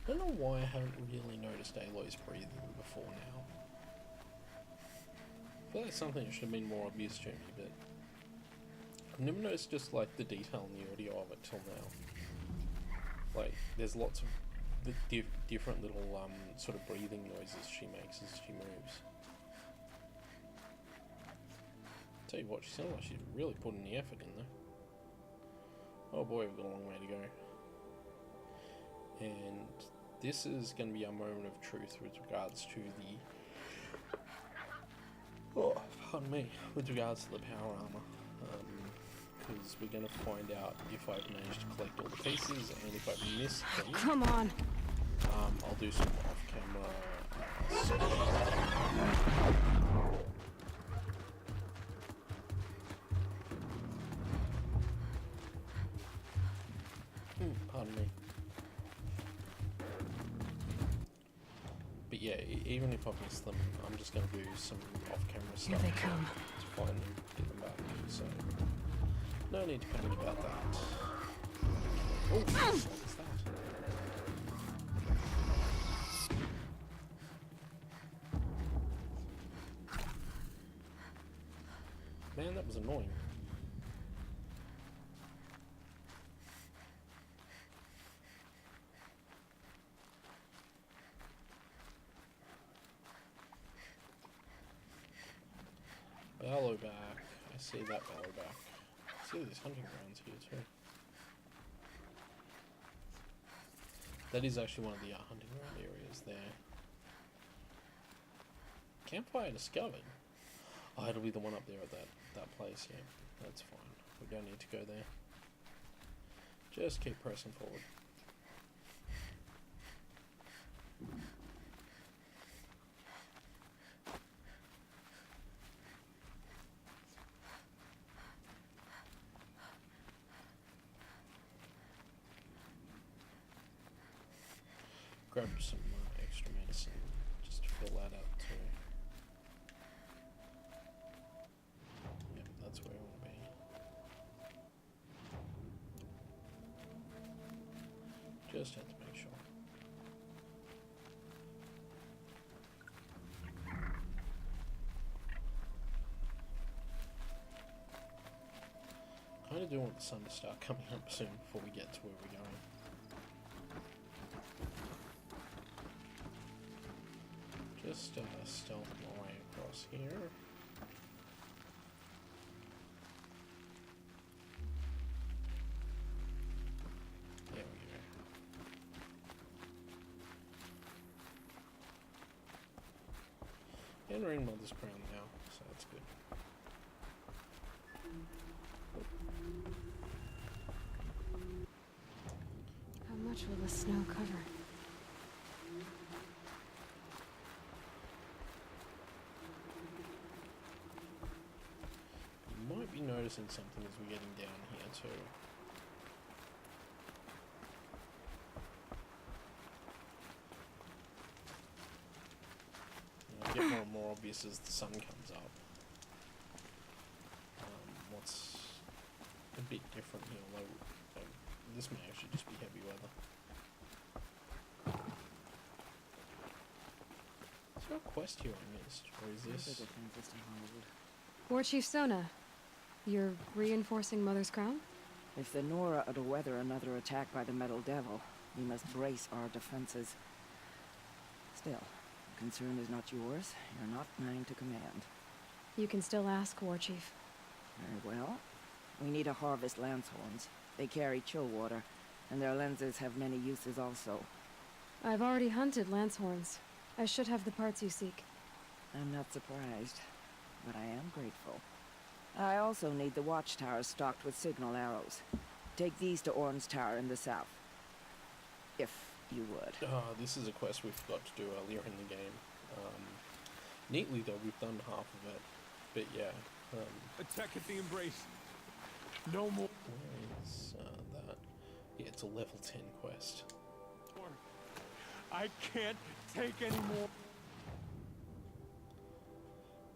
I don't know why I haven't really noticed Aloy's breathing before now. I feel like something should have been more obvious to me, but never noticed just like the detail in the audio of it till now. Like, there's lots of the different little sort of breathing noises she makes as she moves. Tell you what, she sounds like she's really putting the effort in there. Oh boy, we've got a long way to go. And this is going to be our moment of truth with regards to the... Oh, pardon me. With regards to the power armor. Because we're going to find out if I've managed to collect all the pieces, and if I've missed them... Come on! I'll do some off-camera... pardon me. But yeah, even if I've missed them, I'm just going to do some off-camera stuff. Here they come. To find them, get them back. So, no need to panic about that. Oh, what was that? Man, that was annoying. Bellow back. I see that bellow back. I see these hunting grounds here too. That is actually one of the hunting ground areas there. Campfire discovered. Oh, it'll be the one up there at that place, yeah. That's fine. We don't need to go there. Just keep pressing forward. Grab some extra medicine just to fill that up too. Yep, that's where I want to be. Just had to make sure. Kind of do want the sun to start coming up soon before we get to where we're going. Just stealth my way across here. There we go. And we're in Mother's Crown now, so that's good. How much will the snow cover? Might be noticing something as we're getting down here too. It'll get more and more obvious as the sun comes up. What's a bit different here, although this may actually just be heavy weather. Is there a quest here I missed, or is this... War Chief Sona, you're reinforcing Mother's Crown? If the Nora are to weather another attack by the Metal Devil, we must brace our defenses. Still, the concern is not yours. You're not mine to command. You can still ask, War Chief. Very well. We need to harvest Lancehorns. They carry chill water, and their lenses have many uses also. I've already hunted Lancehorns. I should have the parts you seek. I'm not surprised, but I am grateful. I also need the watchtowers stocked with signal arrows. Take these to Orn's Tower in the south. If you would. This is a quest we forgot to do earlier in the game. Neatly though, we've done half of it. But yeah. Attack at the embrace. No more. Where is that? Yeah, it's a level 10 quest. I can't take any more.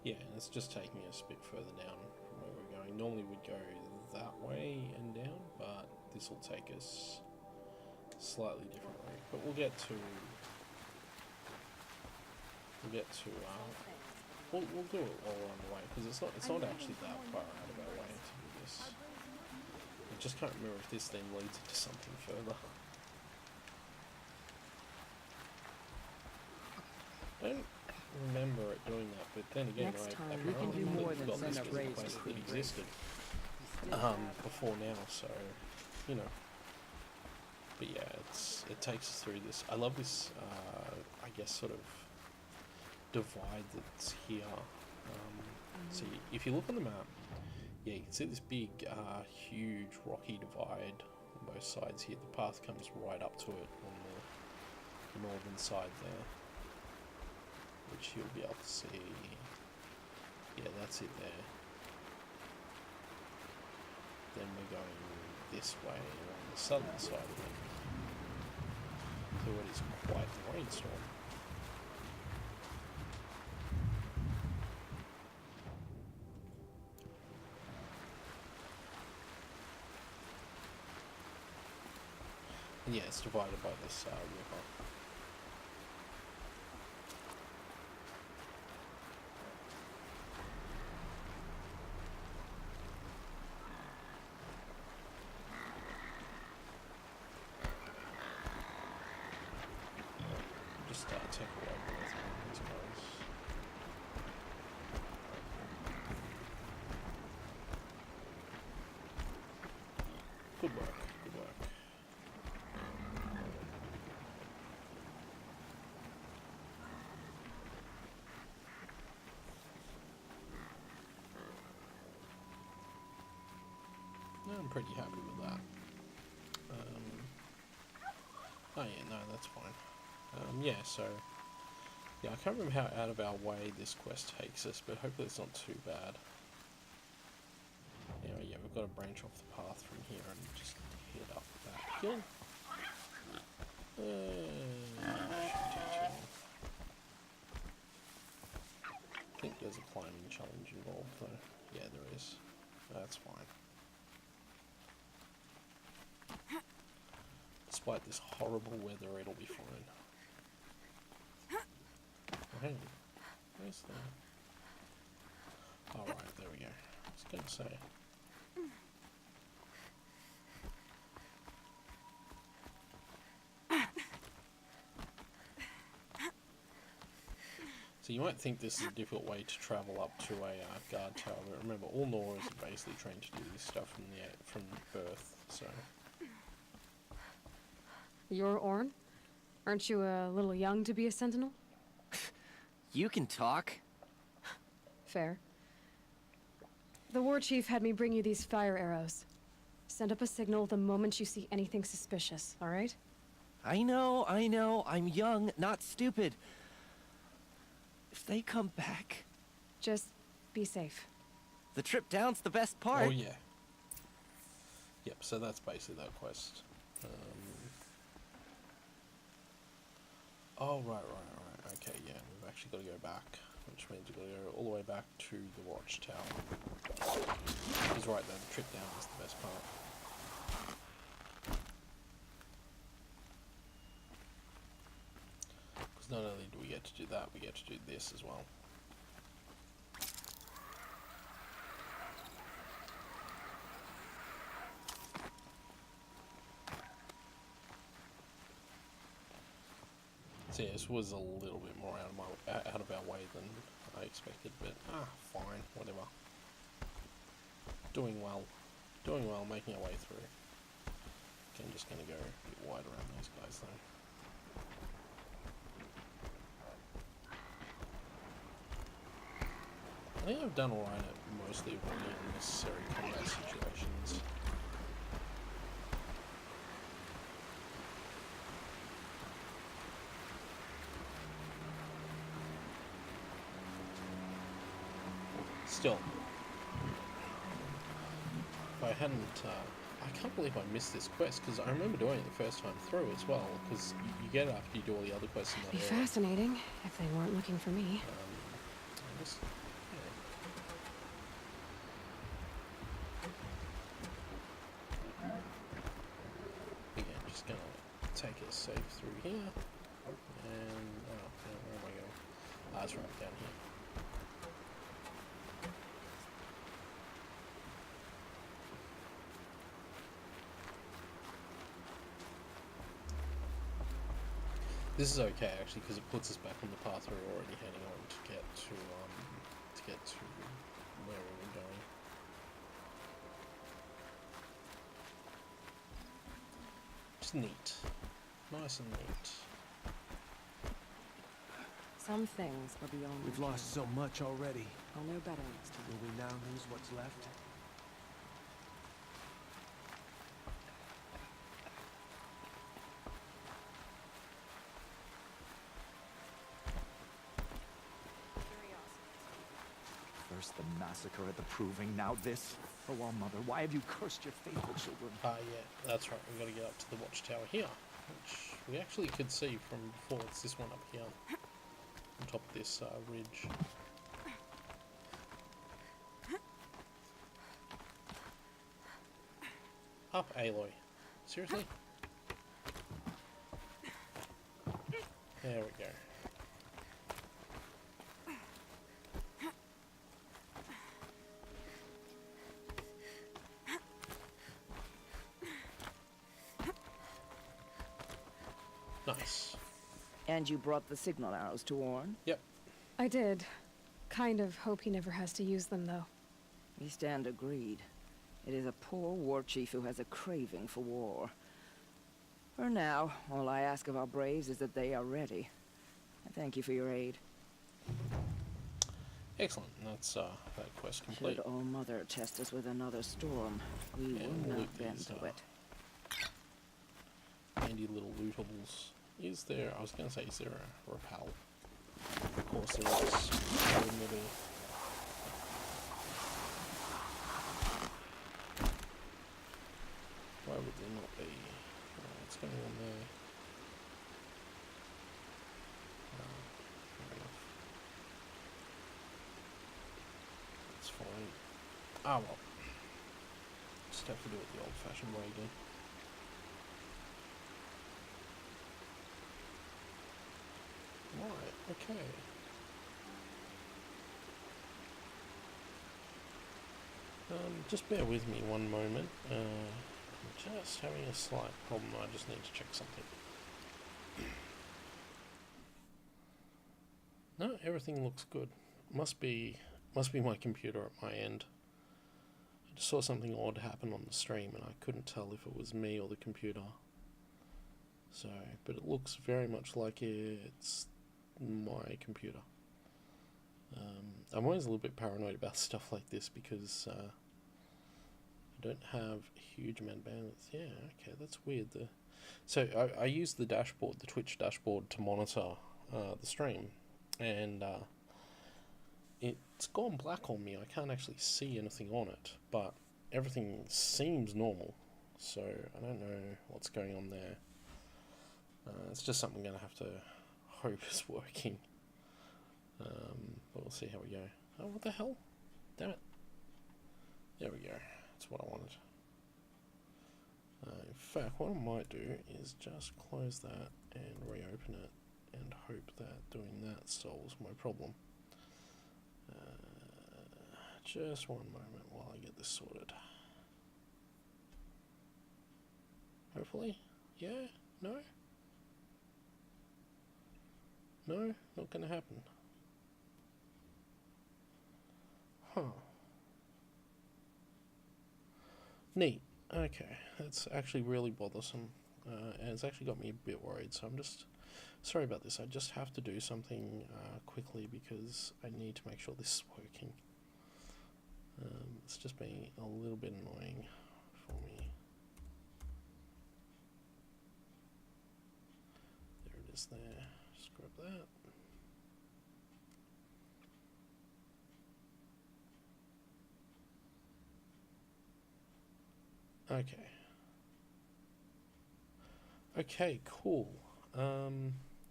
Yeah, and it's just taking us a bit further down from where we're going. Normally we'd go that way and down, but this will take us a slightly different route. But we'll get to we'll do it while we're on the way, because it's not actually that far out of our way to do this. I just can't remember if this then leads into something further. I don't remember it doing that, but then again, Next time, I we can do more than got send this up was a raids quest for that free. existed before now, so you know. But yeah, it takes us through this. I love this, I guess, sort of divide that's here. So if you look on the map, yeah, you can see this big, huge rocky divide on both sides here. The path comes right up to it on the northern side there, which you'll be able to see. Yeah, that's it there. Then we're going this way on the southern side of it. So what is quite the rainstorm. And yeah, it's divided by this river. Just take away both of these guys. Good work, good work. No, I'm pretty happy with that. Oh yeah, no, that's fine. Yeah, so yeah, I can't remember how out of our way this quest takes us, but hopefully it's not too bad. Anyway, yeah, we've got to branch off the path from here and just head up that hill. I think there's a climbing challenge involved, though. Yeah, there is. That's fine. Despite this horrible weather, it'll be fine. Oh, hang on. Where's the... Alright, there we go. I was going to say. So you might think this is a difficult way to travel up to a guard tower, but remember, all Noras are basically trained to do this stuff from birth, so... You're Orn? Aren't you a little young to be a sentinel? You can talk. Fair. The war chief had me bring you these fire arrows. Send up a signal the moment you see anything suspicious, all right? I know. I'm young, not stupid. If they come back... Just be safe. The trip down's the best part. Oh, yeah. Yep, so that's basically that quest. Oh, right. Okay, yeah, we've actually got to go back, which means we've got to go all the way back to the watchtower. He's right, though, the trip down is the best part. Because not only do we get to do that, we get to do this as well. So yeah, this was a little bit more out of our way than I expected, but fine, whatever. Doing well, making our way through. Okay, I'm just going to go a bit wide around these guys though. I think I've done alright at mostly avoiding unnecessary combat situations. Still, if I hadn't, I can't believe I missed this quest, because I remember doing it the first time through as well, because you get it after you do all the other quests in that Be area. fascinating if they weren't looking for me. I just, yeah. Again, just gonna take us safe through here, and, where am I going? It's right down here. This is okay actually because it puts us back on the path we're already heading on to get to where we were going. Just neat, nice and neat. Some things are beyond. We've lost so much already. I'll know better next time. Will we now lose what's left? First the massacre at the Proving, now this. Oh, All Mother, why have you cursed your faithful children? Yeah, that's right. We've got to get up to the watchtower here, which we actually could see from before. It's this one up here, on top of this ridge. Up, Aloy. Seriously? There we go. Nice. And you brought the signal arrows to Orn? Yep. I did. Kind of hope he never has to use them, though. We stand agreed. It is a poor war chief who has a craving for war. For now, all I ask of our braves is that they are ready. I thank you for your aid. Excellent. That's that quest complete. Should All Mother test us with another storm, we will not bend to it. Handy little lootables. Is there? I was going to say, is there a repel? Of course there is. Wouldn't there be? Why would there not be? What's going on there? Fair enough. That's fine. Ah well. Just have to do it the old-fashioned way again. Right, okay. Just bear with me one moment. I'm just having a slight problem. I just need to check something. No, everything looks good. Must be my computer at my end. I just saw something odd happen on the stream and I couldn't tell if it was me or the computer. So, but it looks very much like it's my computer. I'm always a little bit paranoid about stuff like this because I don't have a huge amount of bandwidth. Yeah, okay, that's weird. So I use the dashboard, the Twitch dashboard, to monitor the stream, and it's gone black on me. I can't actually see anything on it, but everything seems normal. So I don't know what's going on there. It's just something I'm going to have to hope is working. But we'll see how we go. Oh, what the hell? Damn it. There we go. That's what I wanted. In fact, what I might do is just close that and reopen it and hope that doing that solves my problem. Just one moment while I get this sorted. Hopefully? Yeah? No? No? Not gonna happen. Huh. Neat. Okay. That's actually really bothersome. And it's actually got me a bit worried, so I'm just... Sorry about this. I just have to do something quickly because I need to make sure this is working. It's just been a little bit annoying for me. There it is there. Just grab that. Okay. Okay, cool.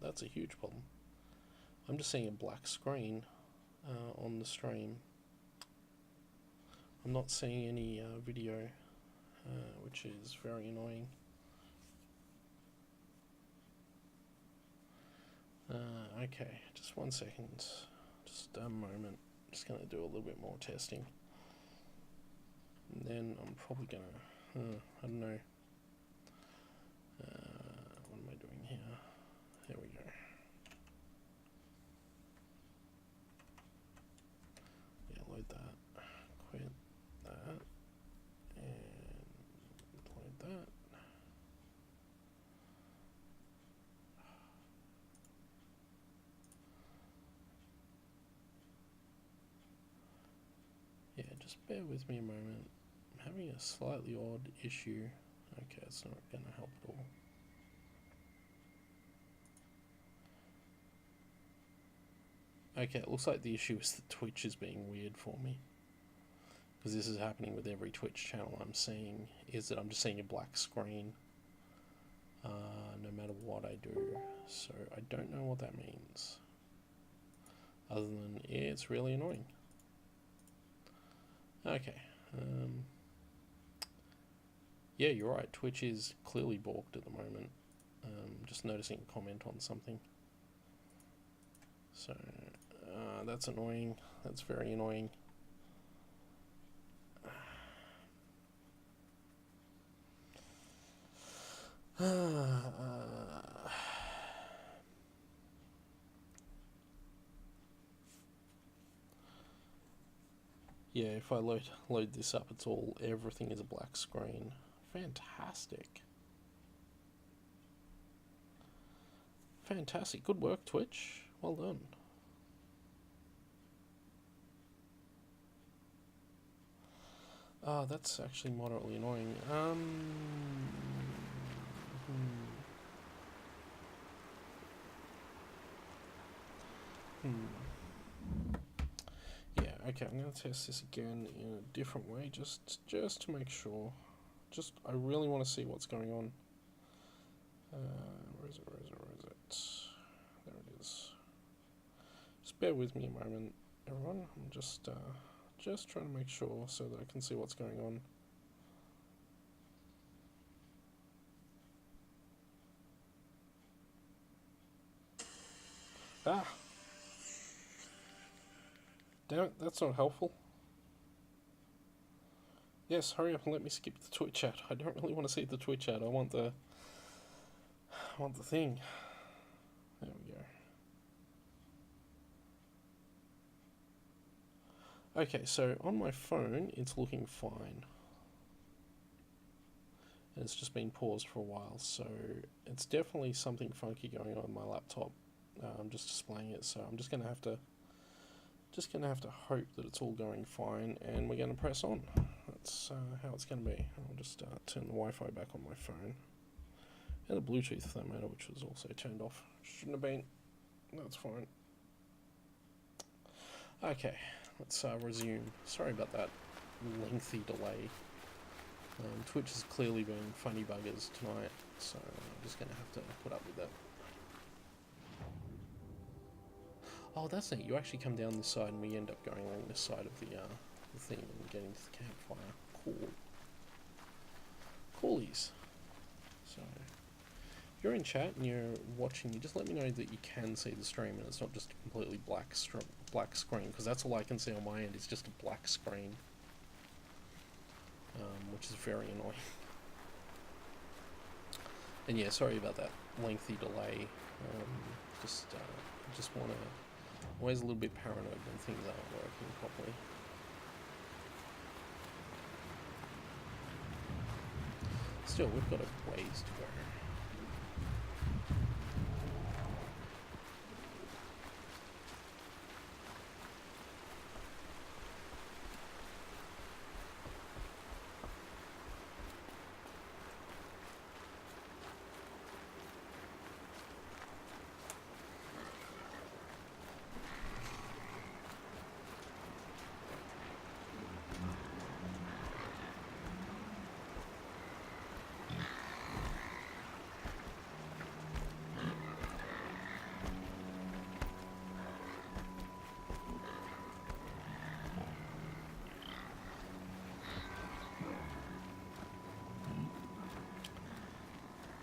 That's a huge problem. I'm just seeing a black screen on the stream. I'm not seeing any video, which is very annoying. Okay, just 1 second. Just a moment. Just going to do a little bit more testing. And then I'm probably going to... I don't know. What am I doing here? There we go. Yeah, load that. Quit that. And load that. Yeah, just bear with me a moment. I'm having a slightly odd issue. Okay, it's not going to help at all. Okay, it looks like the issue is that Twitch is being weird for me. Because this is happening with every Twitch channel I'm seeing, is that I'm just seeing a black screen no matter what I do. So I don't know what that means. Other than, yeah, it's really annoying. Okay. Yeah, you're right. Twitch is clearly balked at the moment. Just noticing a comment on something. So, that's annoying. That's very annoying. Yeah, if I load this up, it's all, everything is a black screen. Fantastic. Fantastic. Good work, Twitch. Well done. Oh, that's actually moderately annoying. Yeah, okay, I'm going to test this again in a different way, just to make sure. I really want to see what's going on. Where is it? There it is. Just bear with me a moment, everyone. I'm just trying to make sure so that I can see what's going on. Ah! Damn it, that's not helpful. Yes, hurry up and let me skip the Twitch chat. I don't really want to see the Twitch chat. I want the thing. There we go. Okay, so on my phone, it's looking fine. And it's just been paused for a while, so it's definitely something funky going on my laptop. I'm just displaying it, so I'm just gonna have to hope that it's all going fine, and we're gonna press on. That's how it's gonna be. I'll just turn the Wi-Fi back on my phone, and the Bluetooth for that matter, which was also turned off. Shouldn't have been. That's fine. Okay, let's resume. Sorry about that lengthy delay. Twitch has clearly been funny buggers tonight, so I'm just gonna have to put up with that. Oh, that's neat. You actually come down this side and we end up going along this side of the thing and getting to the campfire. Cool. Coolies. So, if you're in chat and you're watching, you just let me know that you can see the stream and it's not just a completely black screen, because that's all I can see on my end is just a black screen. Which is very annoying. And yeah, sorry about that lengthy delay. Just want to... Always a little bit paranoid when things aren't working properly. Still, we've got a ways to go.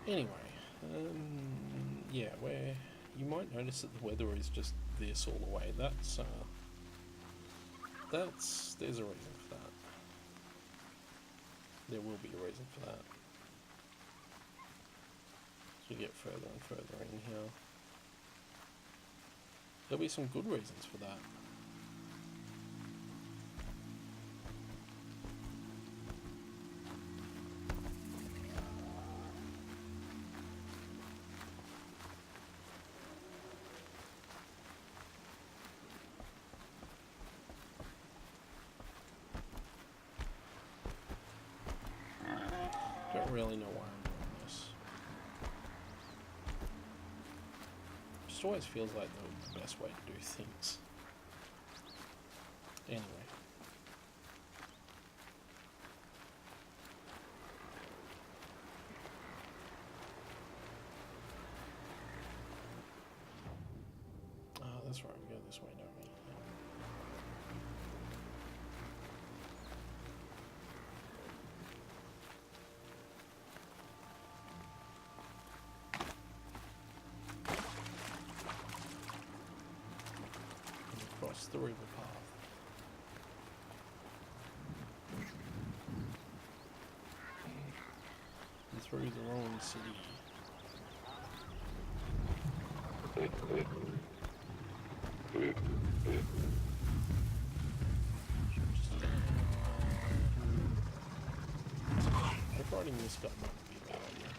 Anyway, yeah, where you might notice that the weather is just this all the way. There's a reason for that. There will be a reason for that. As we get further and further in here. There'll be some good reasons for that. Don't really know why I'm doing this. Just always feels like the best way to do things. Anyway. That's right, we go this way, don't we? Across the river path. And through the rolling city. Riding this guy might be a bad idea.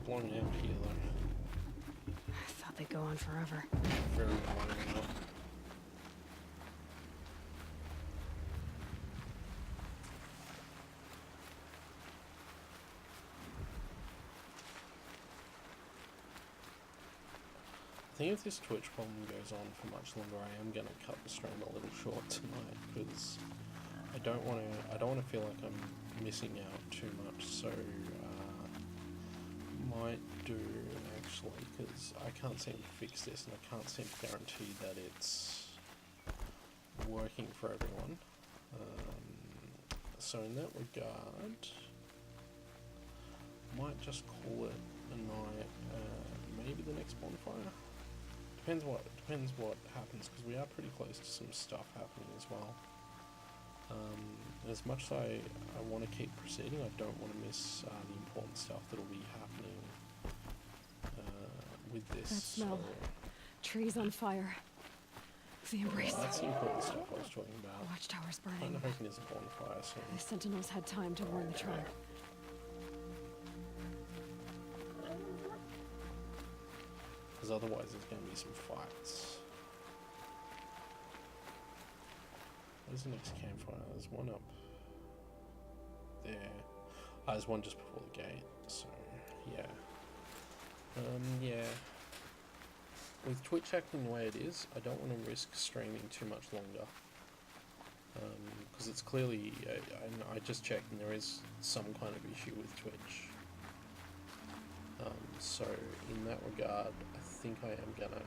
Blown out here though. I thought they'd go on forever. Very long enough. I think if this Twitch problem goes on for much longer, I am going to cut the stream a little short tonight because I don't want to feel like I'm missing out too much. So might do actually, because I can't seem to fix this and I can't seem to guarantee that it's working for everyone. So in that regard, might just call it a night. Maybe the next bonfire. Depends what happens, because we are pretty close to some stuff happening as well. As much as I want to keep proceeding, I don't want to miss the important stuff that'll be happening with this. That smell. Trees on fire. The embrace. That's the important stuff I was talking about. The watchtower's I'm burning. hoping there's a bonfire soon. The sentinels had time to warn the tribe. Because otherwise there's going to be some fights. Where's the next campfire? There's one up there. There's one just before the gate, so yeah. Yeah. With Twitch acting the way it is, I don't want to risk streaming too much longer. Because it's clearly, I just checked and there is some kind of issue with Twitch. So in that regard, I think I am gonna,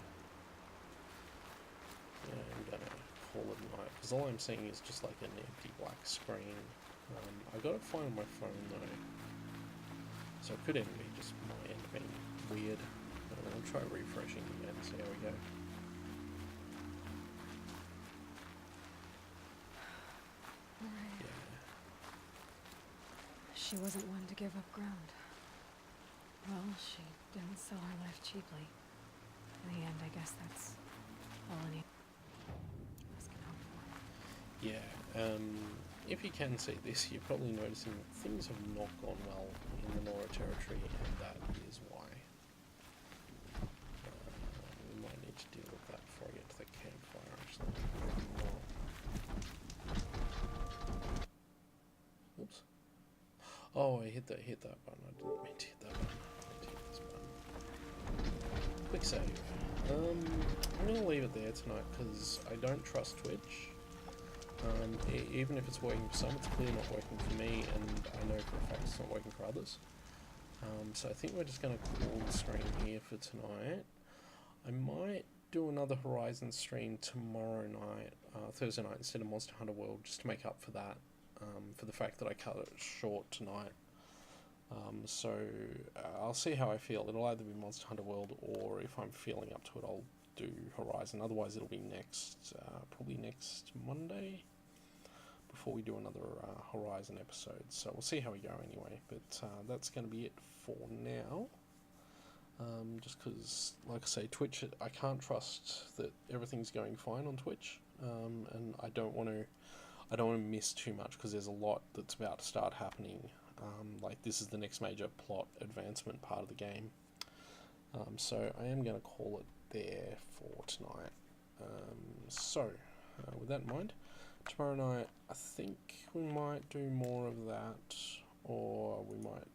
call it a night. Because all I'm seeing is just like an empty black screen. I got it fine on my phone though. So it could even be just my end being weird. I'll try refreshing again, see how we go. Right. Yeah. She wasn't one to give up ground. Well, she didn't sell her life cheaply. In the end, I guess that's all I need. Yeah, if you can see this, you're probably noticing that things have not gone well in the Nora territory, and that is why. We might need to deal with that before I get to the campfire, actually. Oops. Oh, I hit that button. I didn't mean to hit that button. I meant to hit this button. quick save. I'm going to leave it there tonight because I don't trust Twitch. Even if it's working for some, it's clearly not working for me, and I know for a fact it's not working for others. So I think we're just going to call the stream here for tonight. I might do another Horizon stream tomorrow night, Thursday night, instead of Monster Hunter World, just to make up for that, for the fact that I cut it short tonight. I'll see how I feel. It'll either be Monster Hunter World, or if I'm feeling up to it, I'll do Horizon. Otherwise, it'll be probably next Monday, before we do another Horizon episode. So we'll see how we go anyway. But that's going to be it for now. Just because, like I say, Twitch, I can't trust that everything's going fine on Twitch, and I don't want to miss too much because there's a lot that's about to start happening. Like this is the next major plot advancement part of the game. So I am going to call it there for tonight. With that in mind, tomorrow night I think we might do more of that, or we might,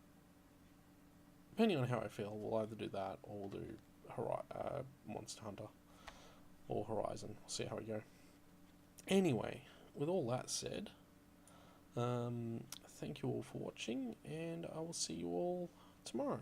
depending on how I feel, we'll either do that or we'll do Monster Hunter or Horizon. We'll see how we go. Anyway, with all that said, thank you all for watching, and I will see you all tomorrow.